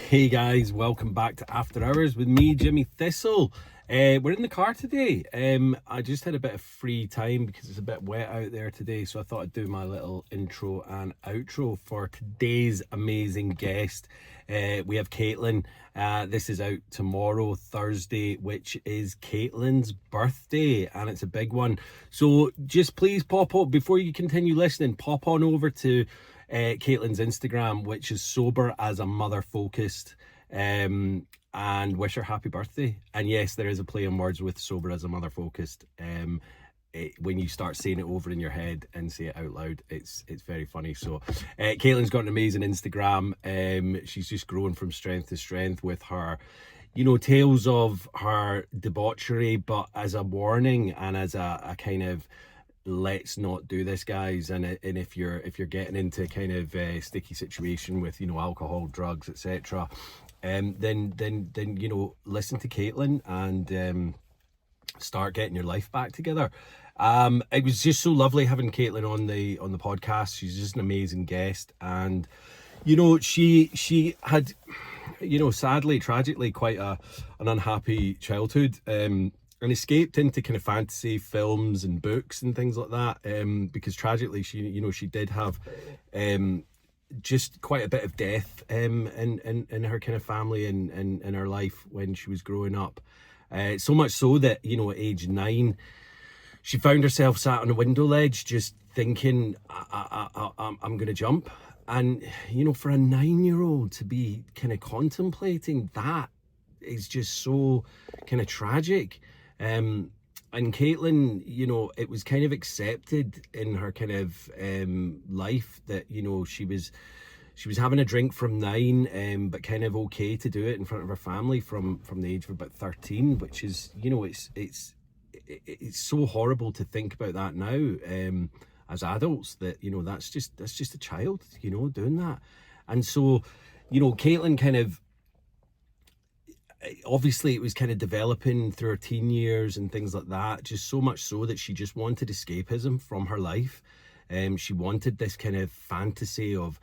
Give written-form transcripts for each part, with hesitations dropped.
Hey guys, welcome back to After Hours with me, Jimmy Thistle. We're in the car today. I just had a bit of free time because it's a bit wet out there today, so I thought I'd do my little intro and outro for today's amazing guest. We have Kaitlin. This is out tomorrow, Thursday, which is Caitlin's birthday, and it's a big one. So just please pop up, before you continue listening, pop on over to Caitlin's Instagram, which is sober as a mother focused, and wish her happy birthday. And yes, there is a play on words with sober as a mother focused. When you start saying it over in your head and say it out loud, it's very funny. So Caitlin's got an amazing Instagram. She's just growing from strength to strength with her, tales of her debauchery, but as a warning and as a kind of, let's not do this, guys. And if you're getting into kind of a sticky situation with alcohol, drugs, etc., then listen to Kaitlin and start getting your life back together. It was just so lovely having Kaitlin on the podcast. She's just an amazing guest, and she had sadly, tragically, quite an unhappy childhood, and escaped into kind of fantasy films and books and things like that, because tragically she did have just quite a bit of death in her kind of family and in her life when she was growing up, so much so that at age 9 she found herself sat on a window ledge just thinking, I'm gonna jump. And for a 9-year-old to be kind of contemplating that is just so kind of tragic. And Kaitlin, it was kind of accepted in her kind of life that she was having a drink from 9, but kind of okay to do it in front of her family from the age of about 13, which is it's so horrible to think about that now, as adults, that that's just a child doing that. And so Kaitlin kind of, obviously it was kind of developing through her teen years and things like that, just so much so that she just wanted escapism from her life. She wanted this kind of fantasy of,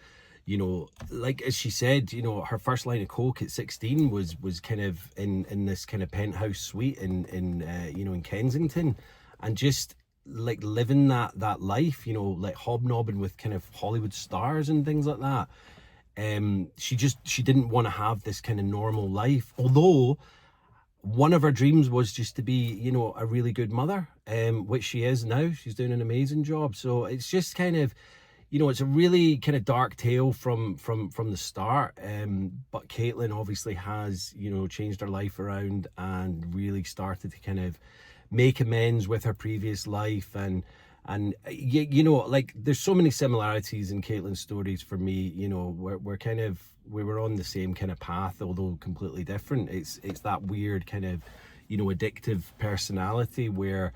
like as she said, her first line of coke at 16 was kind of in this kind of penthouse suite in Kensington, and just like living that life, like hobnobbing with kind of Hollywood stars and things like that. She didn't want to have this kind of normal life, although one of her dreams was just to be a really good mother, which she is now. She's doing an amazing job. So it's just kind of it's a really kind of dark tale from the start, but Kaitlin obviously has changed her life around and really started to kind of make amends with her previous life. And like there's so many similarities in Caitlin's stories for me. We were on the same kind of path, although completely different. It's that weird kind of addictive personality where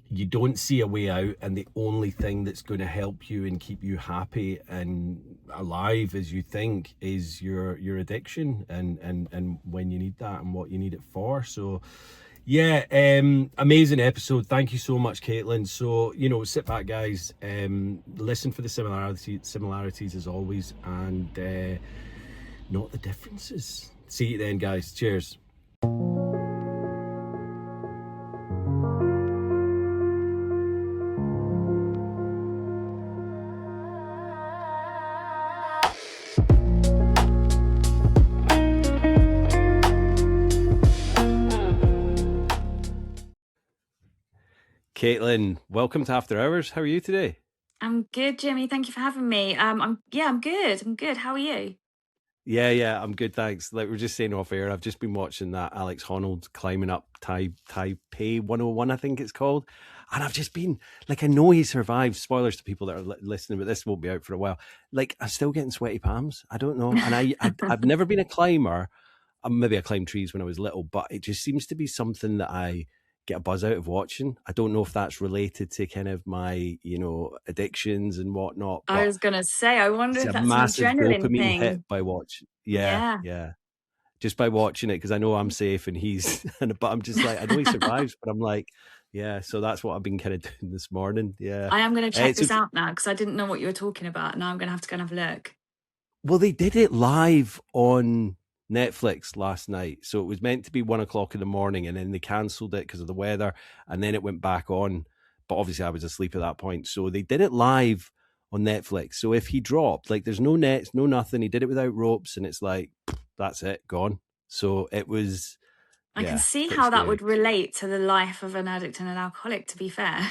you don't see a way out, and the only thing that's going to help you and keep you happy and alive as you think is your addiction, and when you need that and what you need it for. So yeah, amazing episode. Thank you so much, Kaitlin. So sit back, guys, listen for the similarities as always, and not the differences. See you then, guys. Cheers. Kaitlin, welcome to After Hours. How are you today? I'm good, Jimmy. Thank you for having me. I'm good. I'm good. How are you? Yeah, I'm good, thanks. Like we were just saying off air, I've just been watching that Alex Honnold climbing up Taipei 101, I think it's called. And I've just been like, I know he survived. Spoilers to people that are listening, but this won't be out for a while. Like, I'm still getting sweaty palms. I don't know. And I've never been a climber. Maybe I climbed trees when I was little, but it just seems to be something that I get a buzz out of watching. I don't know if that's related to kind of my, addictions and whatnot. I was gonna say, I wonder if It's a that's an massive adrenaline dopamine thing. hit by watching. Yeah. Just by watching it, because I know I'm safe and he's, but I'm just like, I know he survives, but I'm like, yeah. So that's what I've been kind of doing this morning. Yeah. I am going to check this out now, because I didn't know what you were talking about. Now I'm going to have to go and have a look. Well, they did it live on Netflix last night. So it was meant to be 1 o'clock in the morning, and then they cancelled it because of the weather, and then it went back on. But obviously, I was asleep at that point. So they did it live on Netflix. So if he dropped, like, there's no nets, no nothing. He did it without ropes, and it's like, that's it, gone. So it was, I can yeah, see pretty how that scary. would relate to the life of an addict and an alcoholic, to be fair.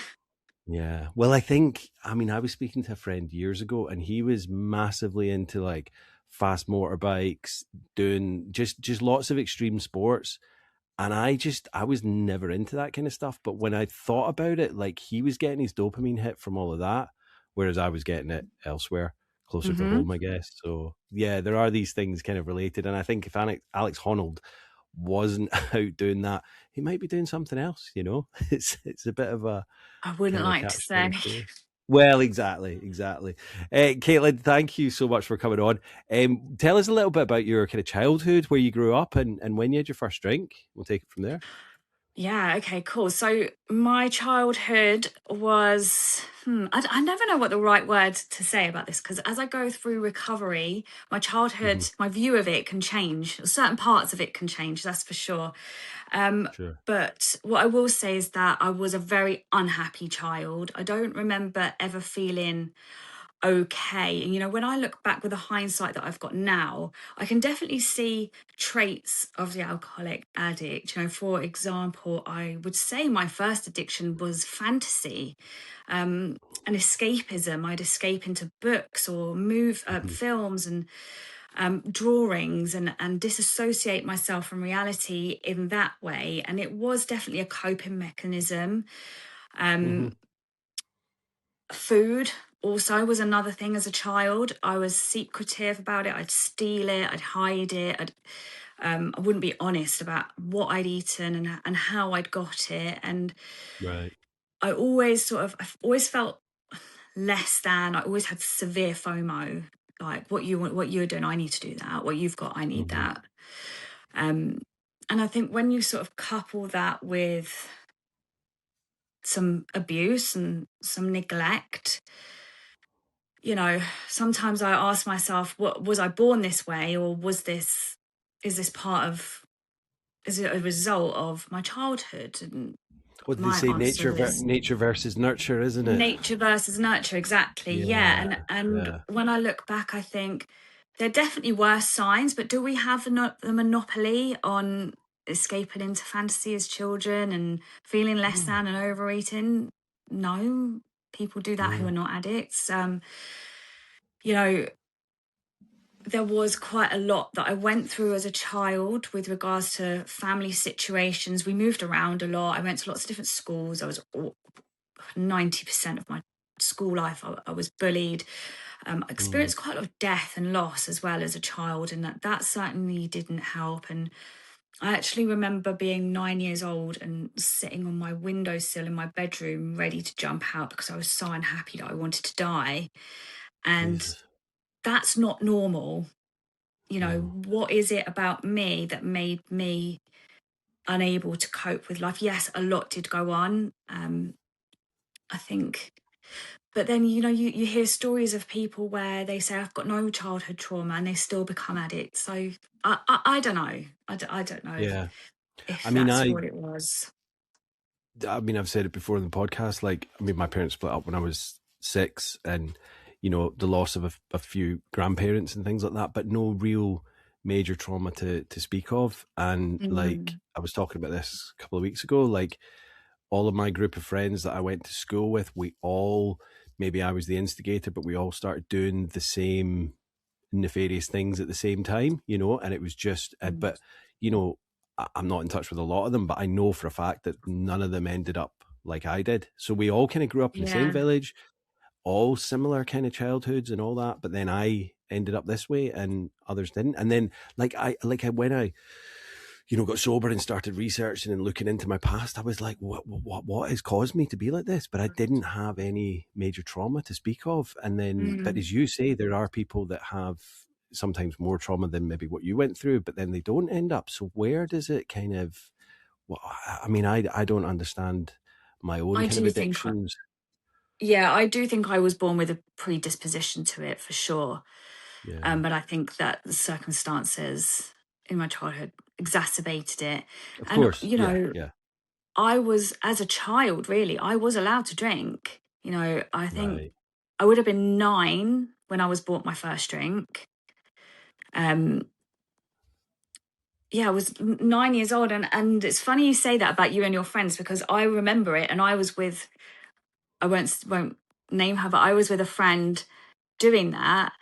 Yeah. Well, I was speaking to a friend years ago, and he was massively into like fast motorbikes, doing just lots of extreme sports. And I was never into that kind of stuff. But when I thought about it, like, he was getting his dopamine hit from all of that, whereas I was getting it elsewhere, closer to Hmm. home, I guess. So yeah, there are these things kind of related. And I think if Alex Honnold wasn't out doing that, he might be doing something else, you know? It's a bit of a I wouldn't kind of like to catch say. 22. Well, exactly. Kaitlin, thank you so much for coming on. Tell us a little bit about your kind of childhood, where you grew up, and when you had your first drink. We'll take it from there. Yeah, okay, cool. So my childhood was, I never know what the right word to say about this, because as I go through recovery, my Hmm. childhood, my view of it can change. Certain parts of it can change, that's for sure. Um, Sure. but what I will say is that I was a very unhappy child. I don't remember ever feeling okay. And, when I look back with the hindsight that I've got now, I can definitely see traits of the alcoholic addict. For example, I would say my first addiction was fantasy, and escapism. I'd escape into books or Hmm. films and drawings and disassociate myself from reality in that way. And it was definitely a coping mechanism. Hmm. Um, Food also was another thing as a child. I was secretive about it. I'd steal it, I'd hide it. I wouldn't be honest about what I'd eaten and how I'd got it. And Right. I've always felt less than. I always had severe FOMO. Like, what you're doing, I need to do that. What you've got, I need Hmm. that. Um, and I think when you sort of couple that with some abuse and some neglect, sometimes I ask myself, what was I born this way, or is this is it a result of my childhood? And What did they my say? answer is Nature versus nurture, isn't it? nature versus nurture. Exactly. Yeah. Yeah. And Yeah. when I look back, I think there definitely were signs, but do we have the monopoly on escaping into fantasy as children and feeling less Hmm. than and overeating? No, people do that who Yeah. are not addicts. You know, there was quite a lot that I went through as a child with regards to family situations. We moved around a lot. I went to lots of different schools. 90% of my school life, I was bullied. I Mm. experienced quite a lot of death and loss as well as a child, and that certainly didn't help. And I actually remember being 9 years old and sitting on my windowsill in my bedroom, ready to jump out because I was so unhappy that I wanted to die. And Jesus. that's not normal. No. What is it about me that made me unable to cope with life? Yes, a lot did go on. I think, but then, you hear stories of people where they say, I've got no childhood trauma, and they still become addicts. So I don't know. I don't know Yeah. I if mean, that's I what it was. I've said it before in the podcast. Like, I mean, my parents split up when I was 6, and the loss of a few grandparents and things like that, but no real major trauma to speak of. And like, Mm, I was talking about this a couple of weeks ago. Like, all of my group of friends that I went to school with, we all, maybe I was the instigator, but we all started doing the same nefarious things at the same time, and it was just, mm. but, I'm not in touch with a lot of them, but I know for a fact that none of them ended up like I did. So we all kind of grew up in the same Yeah, village, all similar kind of childhoods and all that. But then I ended up this way and others didn't. And then when I got sober and started researching and looking into my past, I was like, what has caused me to be like this? But I didn't have any major trauma to speak of. And then, but mm. as you say, there are people that have sometimes more trauma than maybe what you went through, but then they don't end up. So where does it kind of, well, I mean, I don't understand my own I kind of do think, addictions. yeah, I do think I was born with a predisposition to it for sure. Yeah. But I think that the circumstances. in my childhood exacerbated it. Of And, course, yeah, yeah, I was, as a child, really, I was allowed to drink. I think right. I would have been 9 when I was bought my first drink. Um, yeah, I was 9 years old, and it's funny you say that about you and your friends, because I remember it, and I was with, I won't name her, but I was with a friend doing that,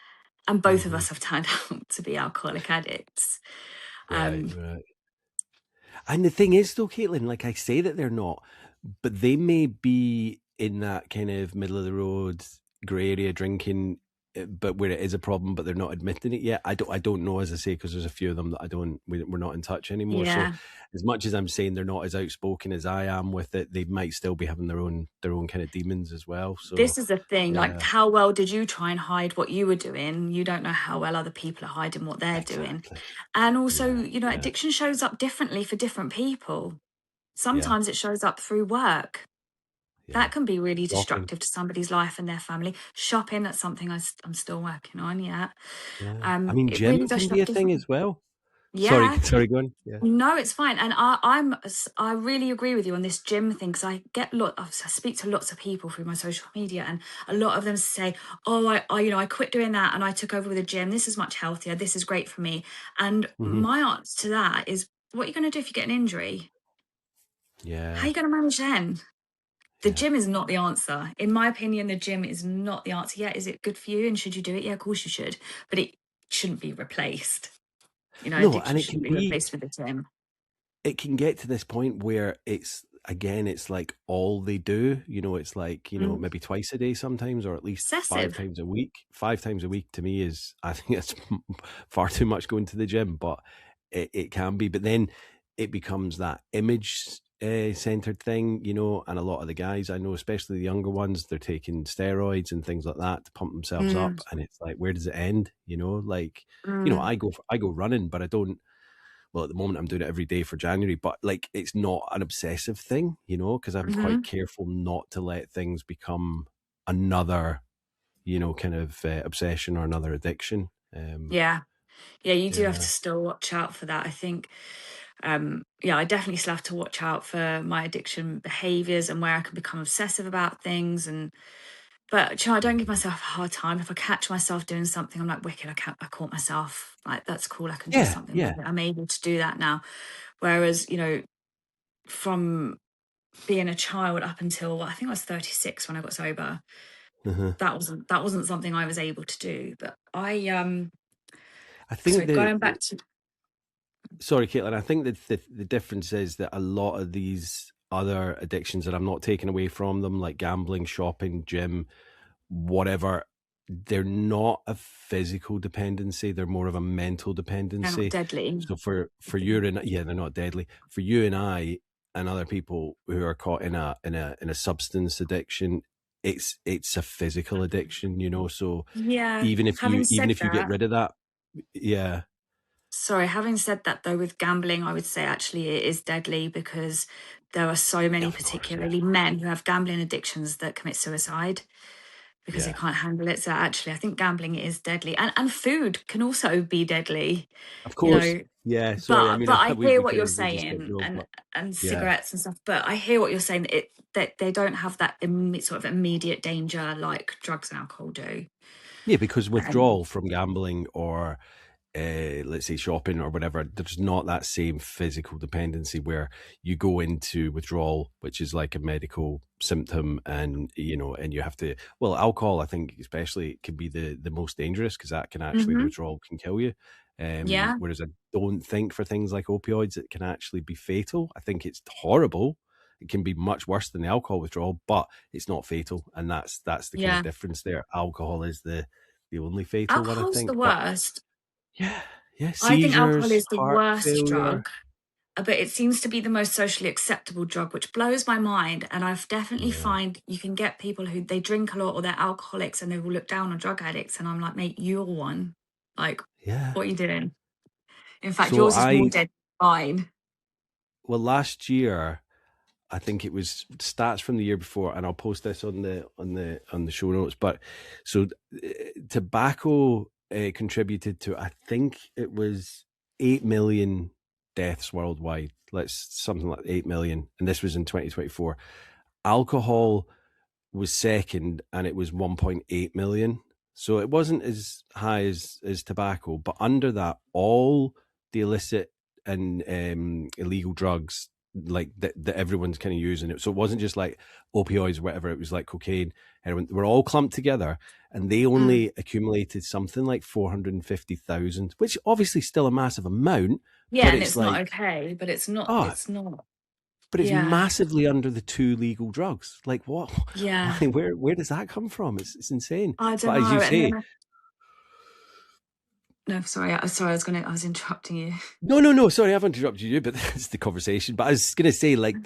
and both of Hmm. us have turned out to be alcoholic addicts. Right, Um, right. And the thing is, though, Caitlin, like I say that they're not, but they may be in that kind of middle of the road grey area drinking, but where it is a problem, but they're not admitting it yet. I don't know, as I say, because there's a few of them that we're not in touch anymore. So, yeah, as much as I'm saying they're not as outspoken as I am with it, they might still be having their own kind of demons as well. So, this is the thing. Like, yeah, how well did you try and hide what you were doing? You don't know how well other people are hiding what they're doing. exactly. And also, Yeah, yeah, addiction shows up differently for different people. yeah, Sometimes it shows up through work. yeah. That can be really Shopping. destructive to somebody's life and their family. Shopping, that's something I'm still working on. Yeah. Yeah. I mean, It really gym does can show be up a thing differently. as well. Sorry, Yeah. sorry, go on. Yeah. No, it's fine. And I really agree with you on this gym thing, because I speak to lots of people through my social media, and a lot of them say, "Oh, I quit doing that and I took over with a gym. This is much healthier. This is great for me." And Hmm. my answer to that is, what are you going to do if you get an injury? How are Yeah, you going to manage then? The yeah. gym is not the answer. In my opinion, the gym is not the answer. Yeah, is it good for you? And should you do it? Yeah, of course you should. But it shouldn't be replaced. No, and Addiction shouldn't be replaced with the gym. it can get to this point where it's like all they do, it's like, Mm. maybe twice a day sometimes, or at least five Obsessive. times a week. 5 times a week to me is, I think it's far too much going to the gym, but it can be. But then it becomes that image centered thing, and a lot of the guys I know, especially the younger ones, they're taking steroids and things like that to pump themselves Mm, up. And it's like, where does it end? Like, mm, I go running, but I don't, well, at the moment I'm doing it every day for January, but like it's not an obsessive thing, because I'm quite hmm. careful not to let things become another, kind of obsession or another addiction. Yeah. Yeah, you do have to Yeah. still watch out for that. I think, yeah, I definitely still have to watch out for my addiction behaviors and where I can become obsessive about things. But I don't give myself a hard time. If I catch myself doing something, I'm like, wicked, I caught myself. Like, that's cool. I can do Yeah. something with Yeah. it. I'm able to do that now. Whereas, from being a child up until, I think I was 36 when I got sober, Uh-huh. that wasn't something I was able to do. But I think sorry, going back to, sorry, Caitlin, I think that the difference is that a lot of these other addictions that I'm not taking away from them, like gambling, shopping, gym, whatever, they're not a physical dependency, they're more of a mental they're not dependency. deadly. So for you and, yeah, they're not deadly. For you and I and other people who are caught in a substance addiction, it's a physical addiction, So Yeah, even if having said you get that, rid of that, yeah. sorry, having said that though, with gambling, I would say actually it is deadly, because there are so many, Of course, yeah. particularly men, who have gambling addictions that commit suicide because they Yeah. can't handle it. So actually, I think gambling is deadly, and food can also be deadly, Of you course. know. Yeah, sorry. I But mean, I we hear we what kind you're of we just skipped saying, road, and but yeah. cigarettes and stuff. But I hear what you're saying, that they don't have that sort of immediate danger like drugs and alcohol do. Yeah, because Um, withdrawal from gambling or let's say shopping or whatever, there's not that same physical dependency where you go into withdrawal, which is like a medical symptom, and and you have to. Well, alcohol, I think, especially, can be the most dangerous, because that can actually, the mhm. withdrawal can kill you. Yeah, Whereas I don't think for things like opioids it can actually be fatal. I think it's horrible. It can be much worse than the alcohol withdrawal, but it's not fatal, and that's the kind of yeah. difference there. Alcohol is the only fatal one, I Alcohol's the think. But worst. yeah, yeah, I think alcohol seizures, is the heart worst failure. drug, but it seems to be the most socially acceptable drug, which blows my mind. And I've definitely Yeah, find you can get people who they drink a lot or they're alcoholics and they will look down on drug addicts. And I'm like, mate, you're one. Like, yeah. what are you doing? In fact, So yours is more dead than mine. well, last year, I think it was stats from the year before, and I'll post this on the show notes. But so tobacco contributed to, I think it was 8 million deaths worldwide. Let's something like 8 million. And this was in 2024. Alcohol was second and it was 1.8 million. So it wasn't as high as tobacco, but under that, all the illicit and illegal drugs like that everyone's kind of using it. So it wasn't just like opioids or whatever. It was like cocaine, heroin. We're all clumped together, and they only accumulated something like 450,000, which obviously still a massive amount. Yeah, But and it's it's not like, okay, but it's not, oh, it's not. but it's Yeah, massively under the two legal drugs. Like what? yeah. Like where does that come from? It's insane. I don't But as you know. And say, then, no, sorry, I was interrupting you. no. Sorry, I've interrupted you, but that's the conversation. But I was going to say, like,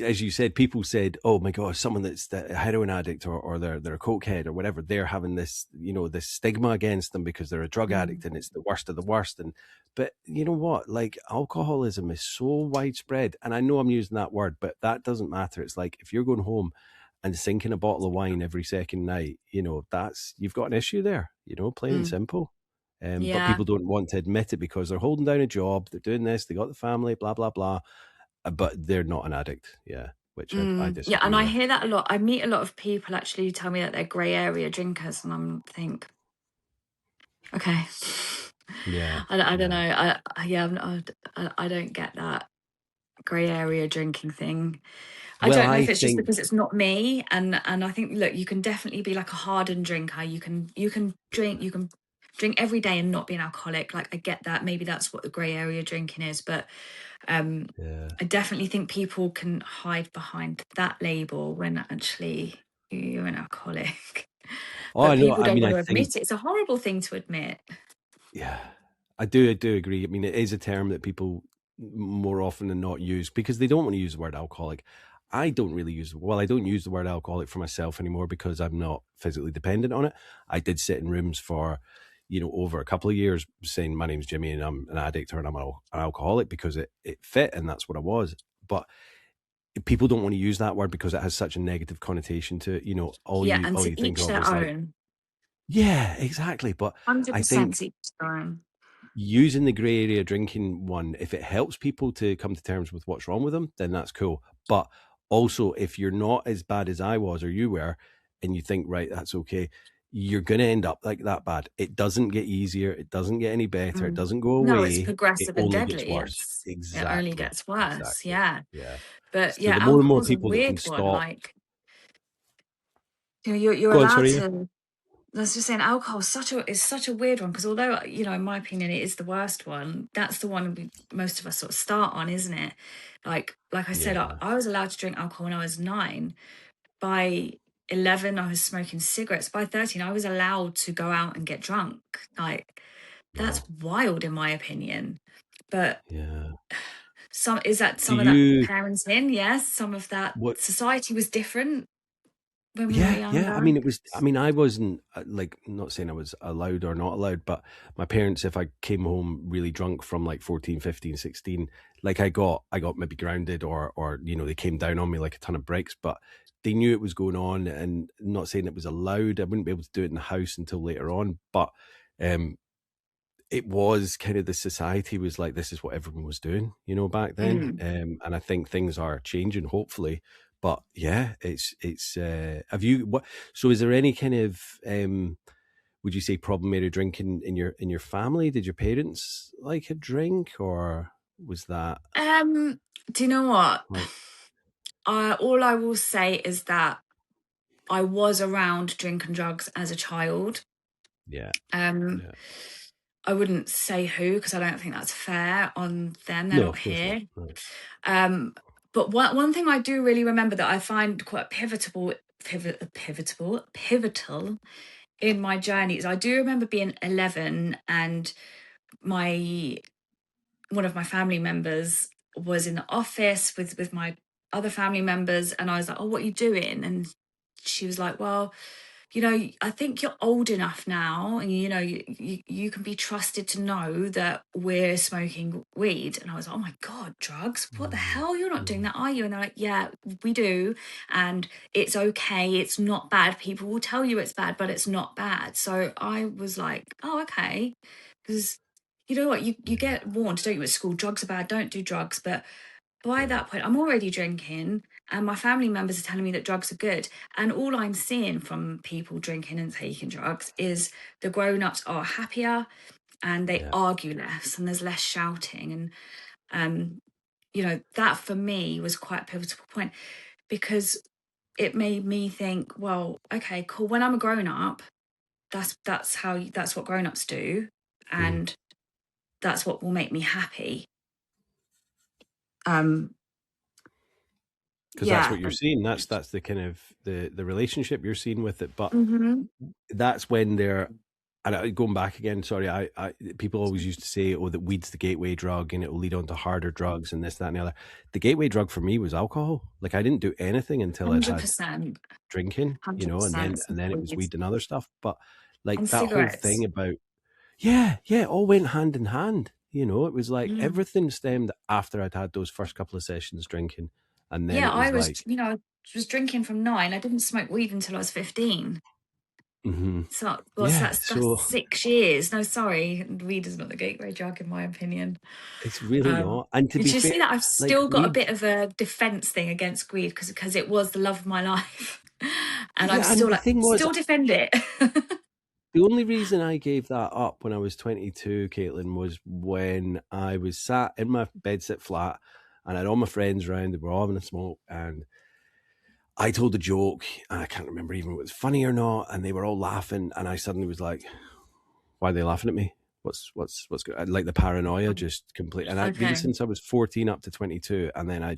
as you said, people said, "Oh my gosh, someone that's a heroin addict or they're a cokehead or whatever, they're having this, this stigma against them because they're a drug addict and it's the worst of the worst." And but you know what? Like, alcoholism is so widespread, and I know I'm using that word, but that doesn't matter. It's like if you're going home and sinking a bottle of wine every second night, that's you've got an issue there. Plain and Mm, simple. But yeah. people don't want to admit it because they're holding down a job, they're doing this, they got the family, blah, blah, blah. But they're not an addict. Yeah. Which I Yeah, and disagree I with. hear that a lot. I meet a lot of people actually who tell me that they're grey area drinkers, and think, okay, Yeah. I don't know. Yeah. I don't get that grey area drinking thing. I Well, don't know I if it's just think, because it's not me, and I think, look, you can definitely be like a hardened drinker. You can drink every day and not be an alcoholic. Like, I get that. Maybe that's what the grey area drinking is, but yeah. I definitely think people can hide behind that label when actually you're an alcoholic. Oh, But I know. people I don't mean, want I to think, admit it. It's a horrible thing to admit. yeah, I do agree. I mean, it is a term that people more often than not use because they don't want to use the word alcoholic. I don't really I don't use the word alcoholic for myself anymore because I'm not physically dependent on it. I did sit in rooms for, over a couple of years saying my name's Jimmy and I'm an addict or I'm an alcoholic because it fit and that's what I was. But people don't want to use that word because it has such a negative connotation to it. All Yeah, you and all to you think each of their is like, own. yeah, exactly. But I 100% think to each their own. using the grey area drinking one, if it helps people to come to terms with what's wrong with them, then that's cool. But also, if you're not as bad as I was or you were, and you think, right, that's okay, you're going to end up like that bad. It doesn't get easier. It doesn't get any better. It Mm. doesn't go No, it's away. It progressive and only gets deadly. worse. It only Exactly. gets worse. Exactly. Yeah. Yeah. But So yeah, the more and more alcohol's a people that can weird one. stop. Like, you're Go on, allowed sorry. to. I was just saying, alcohol is such a weird one because although, in my opinion, it is the worst one. That's the one most of us sort of start on, isn't it? Like I said, Yeah. I was allowed to drink alcohol when I was 9. By 11, I was smoking cigarettes. By 13, I was allowed to go out and get drunk. Like, that's Wow. wild, in my opinion. But Yeah. Do some of that you, parenting? Yes, some of that what, society was different when we were yeah. I younger. mean, I wasn't like, not saying I was allowed or not allowed, but my parents, if I came home really drunk from like 14, 15, 16, like I got maybe grounded or, they came down on me like a ton of bricks, but they knew it was going on and not saying it was allowed. I wouldn't be able to do it in the house until later on, but, um, it was kind of the society was like this is what everyone was doing, back then. Mm. And I think things are changing, hopefully. But yeah, it's have you what so is there any kind of would you say problem area drinking in your family? Did your parents like a drink or was that Do you know what? like All I will say is that I was around drink and drugs as a child. yeah, Um, yeah. I wouldn't say who because I don't think that's fair on them. They're No, not of course not. here. No. Um, but one thing I do really remember that I find quite pivotal in my journey is I do remember being 11 and my one of my family members was in the office with my other family members, and I was like, "Oh, what are you doing?" And she was like, "Well, I think you're old enough now, and you can be trusted to know that we're smoking weed." And I was like, "Oh my god, drugs? What the Mm, hell? You're not doing mm, that, are you?" And they're like, "Yeah, we do, and it's okay. It's not bad. People will tell you it's bad, but it's not bad." So I was like, "Oh, okay," because you know what, you get warned, don't you, at school, drugs are bad, don't do drugs. But by that point, I'm already drinking, and my family members are telling me that drugs are good. And all I'm seeing from people drinking and taking drugs is the grown-ups are happier and they argue less and there's less shouting. And, that for me was quite a pivotal point, because it made me think, well, okay, cool. When I'm a grown-up, that's what grown-ups do. And that's what will make me happy. Because that's what you're seeing. That's the kind of the relationship you're seeing with it. But that's when they're, and going back again, sorry, I people always used to say, oh, that weed's the gateway drug and it will lead on to harder drugs and this, that, and the other. The gateway drug for me was alcohol. Like, I didn't do anything until I had drinking, and then it was weed and other stuff. But like, and that cigarettes. whole thing about, it all went hand in hand. It was like everything stemmed after I'd had those first couple of sessions drinking. And then I was, I was drinking from 9. I didn't smoke weed until I was 15. So that's 6 years. No, sorry, weed is not the gateway drug in my opinion. It's really not. And to be fair, see that I've still got a bit of a defense thing against weed because it was the love of my life, and I'm still still defend it. The only reason I gave that up when I was 22, Kaitlin, was when I was sat in my bedsit flat and I had all my friends around. They were all having a smoke, and I told a joke, and I can't remember even if it was funny or not, and they were all laughing, and I suddenly was like, why are they laughing at me? What's good? Like, the paranoia just completely. And I'd been since I was 14 up to 22, and then I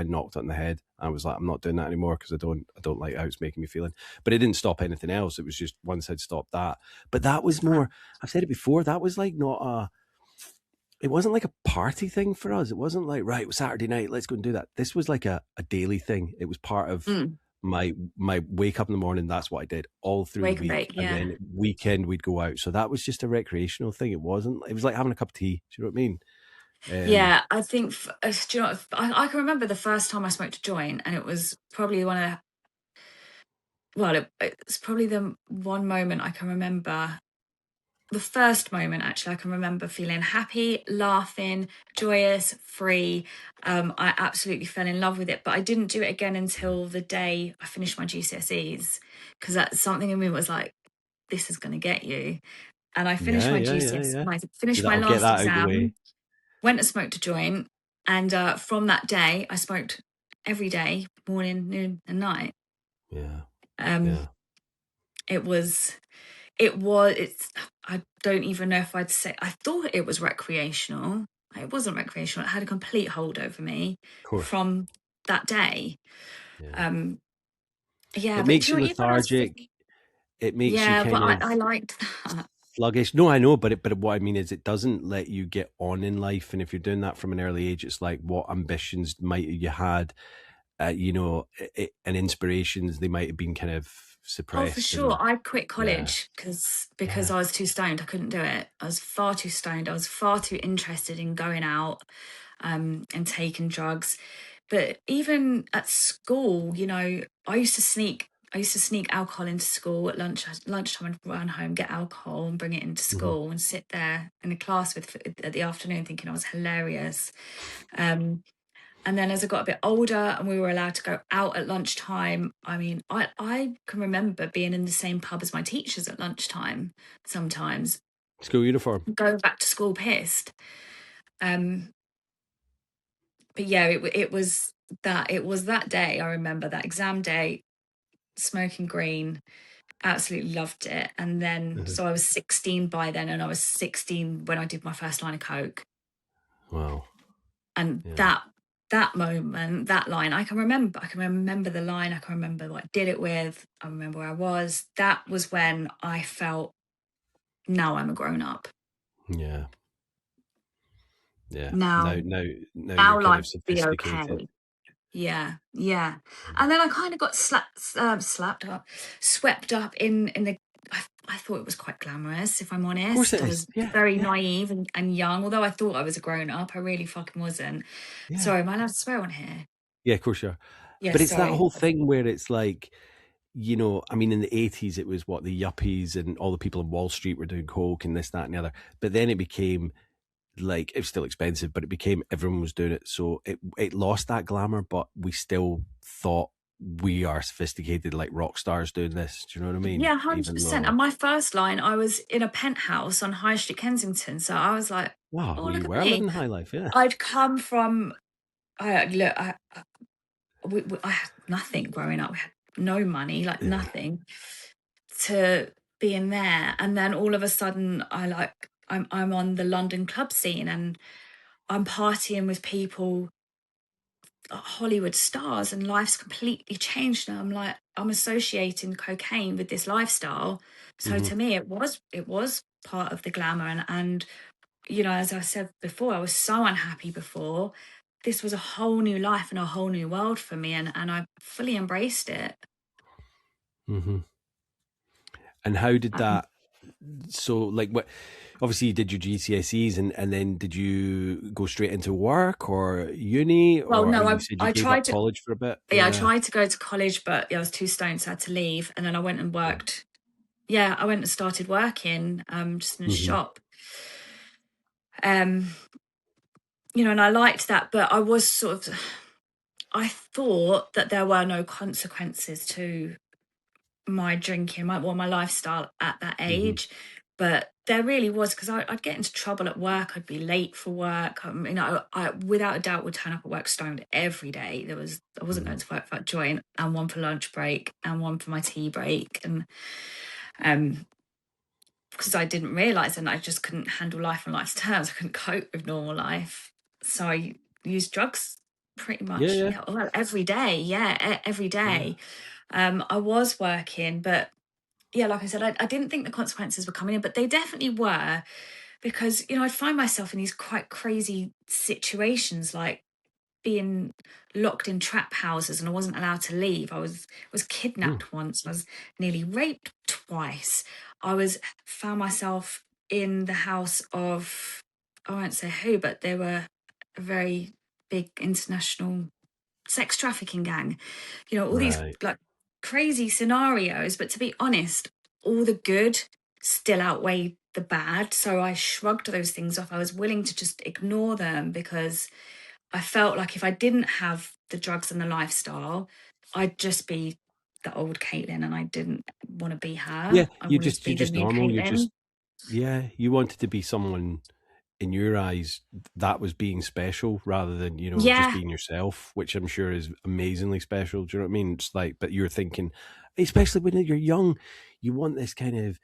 knocked it on the head. I was like, I'm not doing that anymore because I don't like how it's making me feeling. But it didn't stop anything else. It was just once I'd stopped that. But that was more, I've said it before, that was like it wasn't like a party thing for us. It wasn't like, right, it was Saturday night, let's go and do that. This was like a daily thing. It was part of my wake up in the morning. That's what I did all through the week. And then weekend we'd go out. So that was just a recreational thing. It was like having a cup of tea. Do you know what I mean? I think, do you know what, I can remember the first time I smoked a joint, and it was probably it's probably the one moment I can remember. The first moment, actually, I can remember feeling happy, laughing, joyous, free. I absolutely fell in love with it, but I didn't do it again until the day I finished my GCSEs, because that's something in me was like, this is going to get you. And I finished my GCSEs, I finished my last exam, went and smoked a joint, and from that day, I smoked every day, morning, noon, and night. I don't even know if I'd say, I thought it was recreational. It wasn't recreational. It had a complete hold over me from that day. It makes you lethargic. It makes you kind of, I liked that. Sluggish. No, I know, but what I mean is, it doesn't let you get on in life. And if you're doing that from an early age, it's like, what ambitions might you had, and inspirations, they might have been kind of suppressed. Oh, for sure. I quit college because I was too stoned. I couldn't do it. I was far too stoned. I was far too interested in going out and taking drugs. But even at school, I used to sneak alcohol into school at lunchtime, and run home, get alcohol and bring it into school and sit there in a class at the afternoon thinking I was hilarious. And then as I got a bit older and we were allowed to go out at lunchtime, I mean, I can remember being in the same pub as my teachers at lunchtime sometimes. School uniform. Going back to school pissed. But yeah, it was that day. I remember that exam day, smoking green, absolutely loved it. And then, so I was 16 by then, and I was 16 when I did my first line of coke. Wow. And that moment, that line, I can remember the line. I can remember what I did it with. I remember where I was. That was when I felt, now I'm a grown up. Yeah. Now you're kind of sophisticated. Be okay. Yeah. And then I kind of got swept up in the. I thought it was quite glamorous, if I'm honest. Of course it I was very naive and young, although I thought I was a grown up. I really fucking wasn't. Sorry, am I allowed to swear on here? Yeah, of course you are. But it's that whole thing where it's like, you know, I mean, in the 80s, it was what, the yuppies and all the people in Wall Street were doing coke and this, that, and the other. But then it became like, it was still expensive, but it became everyone was doing it. So it lost that glamour, but we still thought we are sophisticated, like rock stars doing this. Do you know what I mean? Yeah, Even 100%. though, And my first line, I was in a penthouse on High Street Kensington. So I was like, wow, oh, well, look you at were me. living high life, yeah. I'd come from, look, I had nothing growing up. We had no money, like Yeah. nothing, to being there. And then all of a sudden, I'm on the London club scene and I'm partying with people, Hollywood stars, and life's completely changed. And I'm like, I'm associating cocaine with this lifestyle. So Mm-hmm. to me, it was part of the glamour. And you know, as I said before, I was so unhappy before. This was a whole new life and a whole new world for me, and I fully embraced it. Mm-hmm. And how did Um, that? So, like, what? Obviously, you did your GCSEs, and then did you go straight into work or uni, well, or no, you said you I gave up tried to. college for a bit? Yeah, I Yeah. tried to go to college, but yeah, I was too stoned, so I had to leave. And then I went and worked. Yeah, I went and started working, just in a Mm-hmm. shop. Um, you know, and I liked that, but I was sort of. I thought that there were no consequences to my drinking, my lifestyle at that Mm-hmm. age, but there really was, because I'd get into trouble at work. I'd be late for work. You know, I without a doubt would turn up at work stoned every day. I wasn't Mm-hmm. going to work for that joint, and one for lunch break, and one for my tea break, and um, because I didn't realise, and I just couldn't handle life on life's terms. I couldn't cope with normal life, so I used drugs pretty Yeah, much, yeah, yeah, well, every day. Yeah, every yeah. day. I was working, but yeah, like I said, I didn't think the consequences were coming in, but they definitely were, because, you know, I'd find myself in these quite crazy situations, like being locked in trap houses and I wasn't allowed to leave. I was Mm. kidnapped once. I was nearly raped twice. I was found myself in the house of, I won't say who, but they were a very big international sex trafficking gang. You know, all these Right. like crazy scenarios, but to be honest, all the good still outweighed the bad. So I shrugged those things off. I was willing to just ignore them, because I felt like if I didn't have the drugs and the lifestyle, I'd just be the old Kaitlin, and I didn't want to be Yeah, her. I wanted to you're be the just new normal. You're Kaitlin. just, yeah. You wanted to be someone in your eyes that was being special rather than, you know, just Yeah, being yourself, which I'm sure is amazingly special. Do you know what I mean? It's like, but you're thinking, especially when you're young, you want this kind of,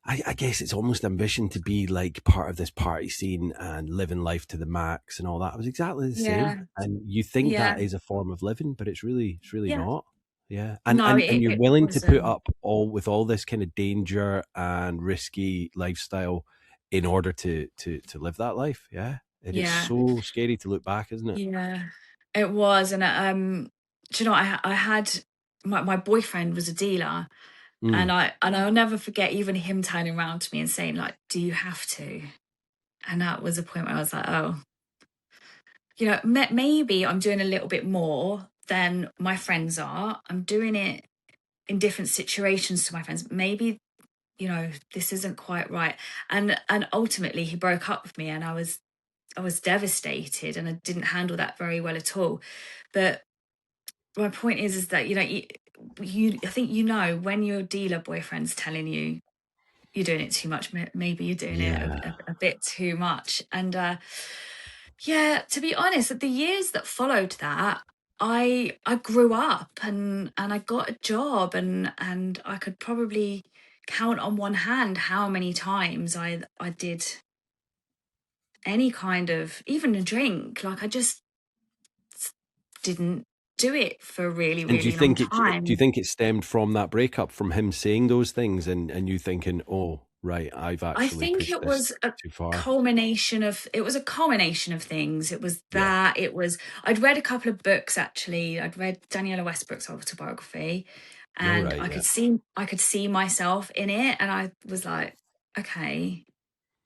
I guess it's almost ambition to be like part of this party scene and living life to the max and all that. It was exactly the same. yeah, And you think yeah, that is a form of living, but it's really yeah. not. Yeah. No, And you're it willing to put wasn't. up all with all this kind of danger and risky lifestyle in order to live that life. Yeah. And it's Yeah. so scary to look back, isn't it? Yeah, it was. And do you know, I had my boyfriend was a dealer, Mm. and I'll never forget even him turning around to me and saying, like, do you have to? And that was a point where I was like, oh, you know, maybe I'm doing a little bit more than my friends are. I'm doing it in different situations to my friends. Maybe, you know, this isn't quite right. And ultimately he broke up with me, and I was devastated, and I didn't handle that very well at all. But my point is that, you know, I think, you know, when your dealer boyfriend's telling you you're doing it too much, maybe you're doing it Yeah. a bit too much. And yeah, to be honest, the years that followed that, I grew up, and I got a job, and I could probably count on one hand how many times I did any kind of, even a drink. Like, I just didn't do it for a really, And do you really long think do you time. think it stemmed from that breakup, from him saying those things and you thinking, oh, right, I've I actually think pushed it this was a too far? culmination of, it was a culmination of things. It was Yeah. that, it was, I'd read a couple of books actually. I'd read Daniela Westbrook's autobiography, No, and right, yeah. I could see myself in it, and I was like, okay,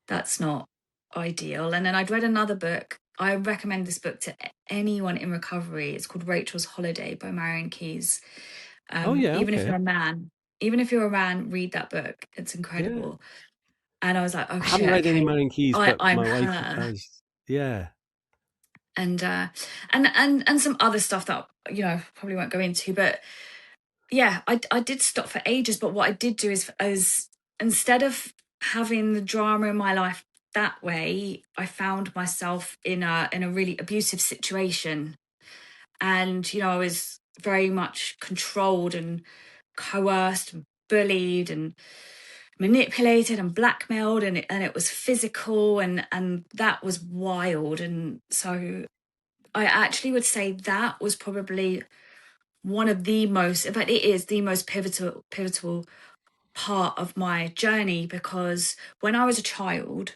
that's not ideal. And then I'd read another book. I recommend this book to anyone in recovery. It's called Rachel's Holiday by Marion Keyes. Oh yeah, Even if okay. you're a man, even if you're a man, read that book. It's Yeah. incredible. And I was like, oh I haven't shit, read any okay, Man and Keys, but I'm my wife her. has. Yeah. And and some other stuff that probably won't go into, but yeah, I did stop for ages. But what I did do is instead of having the drama in my life that way, I found myself in a really abusive situation. And I was very much controlled and coerced and bullied and manipulated and blackmailed, and it was physical, and that was wild. And so I actually would say that was probably one of the most, in fact it is the most pivotal part of my journey, because when I was a child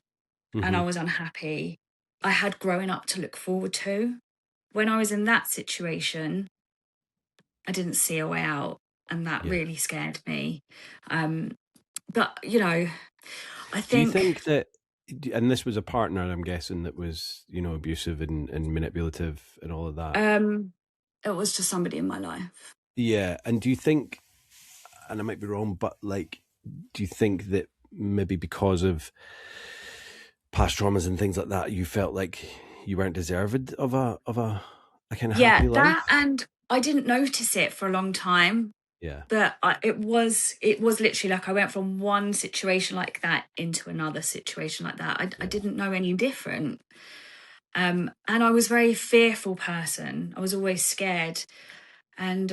and I Hmm. was unhappy, I had growing up to look forward to. When I was in that situation, I didn't see a way out, and that Yeah. really scared me. Um, but I Do you think think that, and this was a partner, I'm guessing, that was, abusive and manipulative and all of that? it was just somebody in my life. Yeah. And do you think, and I might be wrong, but like, do you think that maybe because of past traumas and things like that, you felt like you weren't deserved of a kind of Yeah, happy that, life? and I didn't notice it for a long time. Yeah. But it was literally like I went from one situation like that into another situation like that. I Yeah. didn't know any different. And I was a very fearful person. I was always scared. And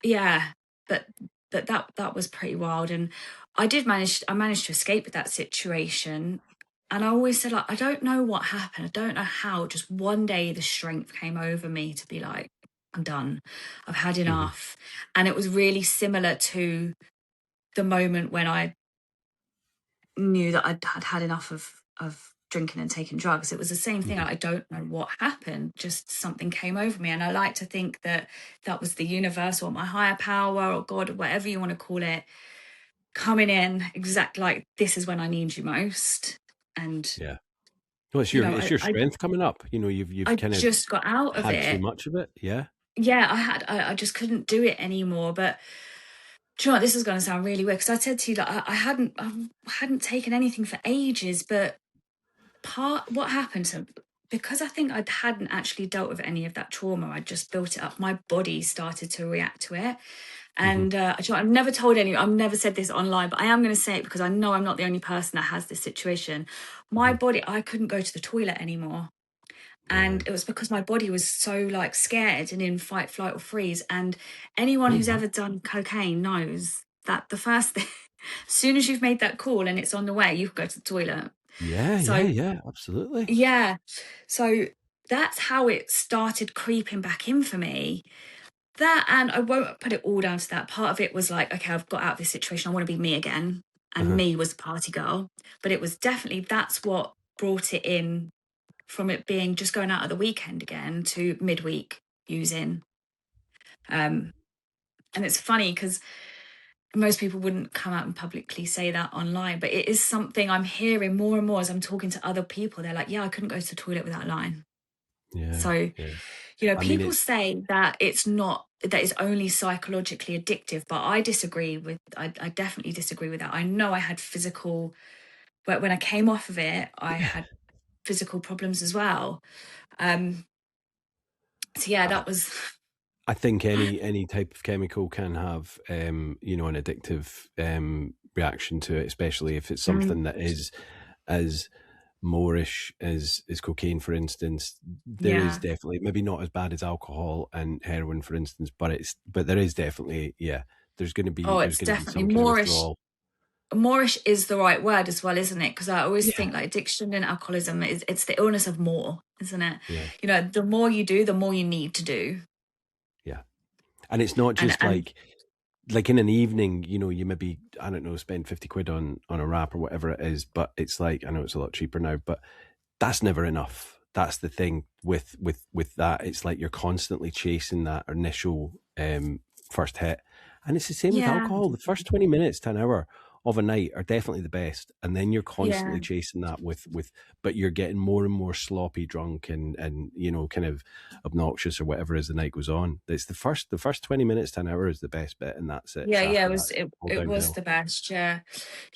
yeah, but that was pretty wild. And I managed to escape with that situation. And I always said, like, I don't know what happened. I don't know how. Just one day the strength came over me to be like, I'm done. I've had Hmm. enough. And it was really similar to the moment when I knew that I'd had enough of drinking and taking drugs. It was the same thing. Hmm. I don't know what happened. Just something came over me. And I like to think that that was the universe or my higher power or God, or whatever you want to call it, coming in exact like, this is when I need you most. And, Yeah. Well, it's your I strength coming up. You've kind of just got out of had too it. much of it. Yeah. Yeah, I just couldn't do it anymore. But do you know what? This is going to sound really weird, because I said to you that I hadn't taken anything for ages, but what happened to, because I think I hadn't actually dealt with any of that trauma, I just built it up. My body started to react to it. Hmm. And I've never told anyone, I've never said this online, but I am going to say it because I know I'm not the only person that has this situation. My Hmm. body, I couldn't go to the toilet anymore. Yeah. And it was because my body was so like scared and in fight, flight, or freeze. And anyone Oh who's wow. ever done cocaine knows that the first thing, as soon as you've made that call and it's on the way, you can go to the toilet. Yeah. Yeah. So Yeah. Absolutely. yeah, so that's how it started creeping back in for me. That, and I won't put it all down to that. Part of it was like, okay, I've got out of this situation. I want to be me again. And Uh-huh. me was the party girl. But it was definitely, that's what brought it in, from it being just going out at the weekend again to midweek using. And it's funny because most people wouldn't come out and publicly say that online, but it is something I'm hearing more and more as I'm talking to other people. They're like, yeah, I couldn't go to the toilet without lying. Yeah. So, Yeah. I mean, people it's say that it's not, that it's only psychologically addictive, but I disagree with, I definitely disagree with that. I know I had physical, but when I came off of it, I had physical problems as well. So yeah, I, that was, I think any type of chemical can have an addictive reaction to it, especially if it's mm, something that is as moreish as cocaine, for instance. There is yeah. definitely, maybe not as bad as alcohol and heroin, for instance, but there is definitely, there's going to be Oh, there's it's going to be definitely some kind of moreish. withdrawal. Moreish is the right word as well, isn't it? Because I always Yeah. think like addiction and alcoholism it's the illness of more, isn't it? Yeah. The more you do, the more you need to do. Yeah. And it's not And just like in an evening, you maybe, I don't know, spend 50 quid on a wrap or whatever it is, but it's like, I know it's a lot cheaper now, but that's never enough. That's the thing with that. It's like you're constantly chasing that initial first hit. And it's the same with yeah, alcohol. The first 20 minutes to an hour of a night are definitely the best, and then you're Yeah. constantly chasing that with but you're getting more and more sloppy drunk and you know, kind of obnoxious or whatever as the night goes on. It's the first 20 minutes to an hour is the best bit, and that's it. Yeah, So yeah, after it that, was it, all it was downhill. the best, yeah.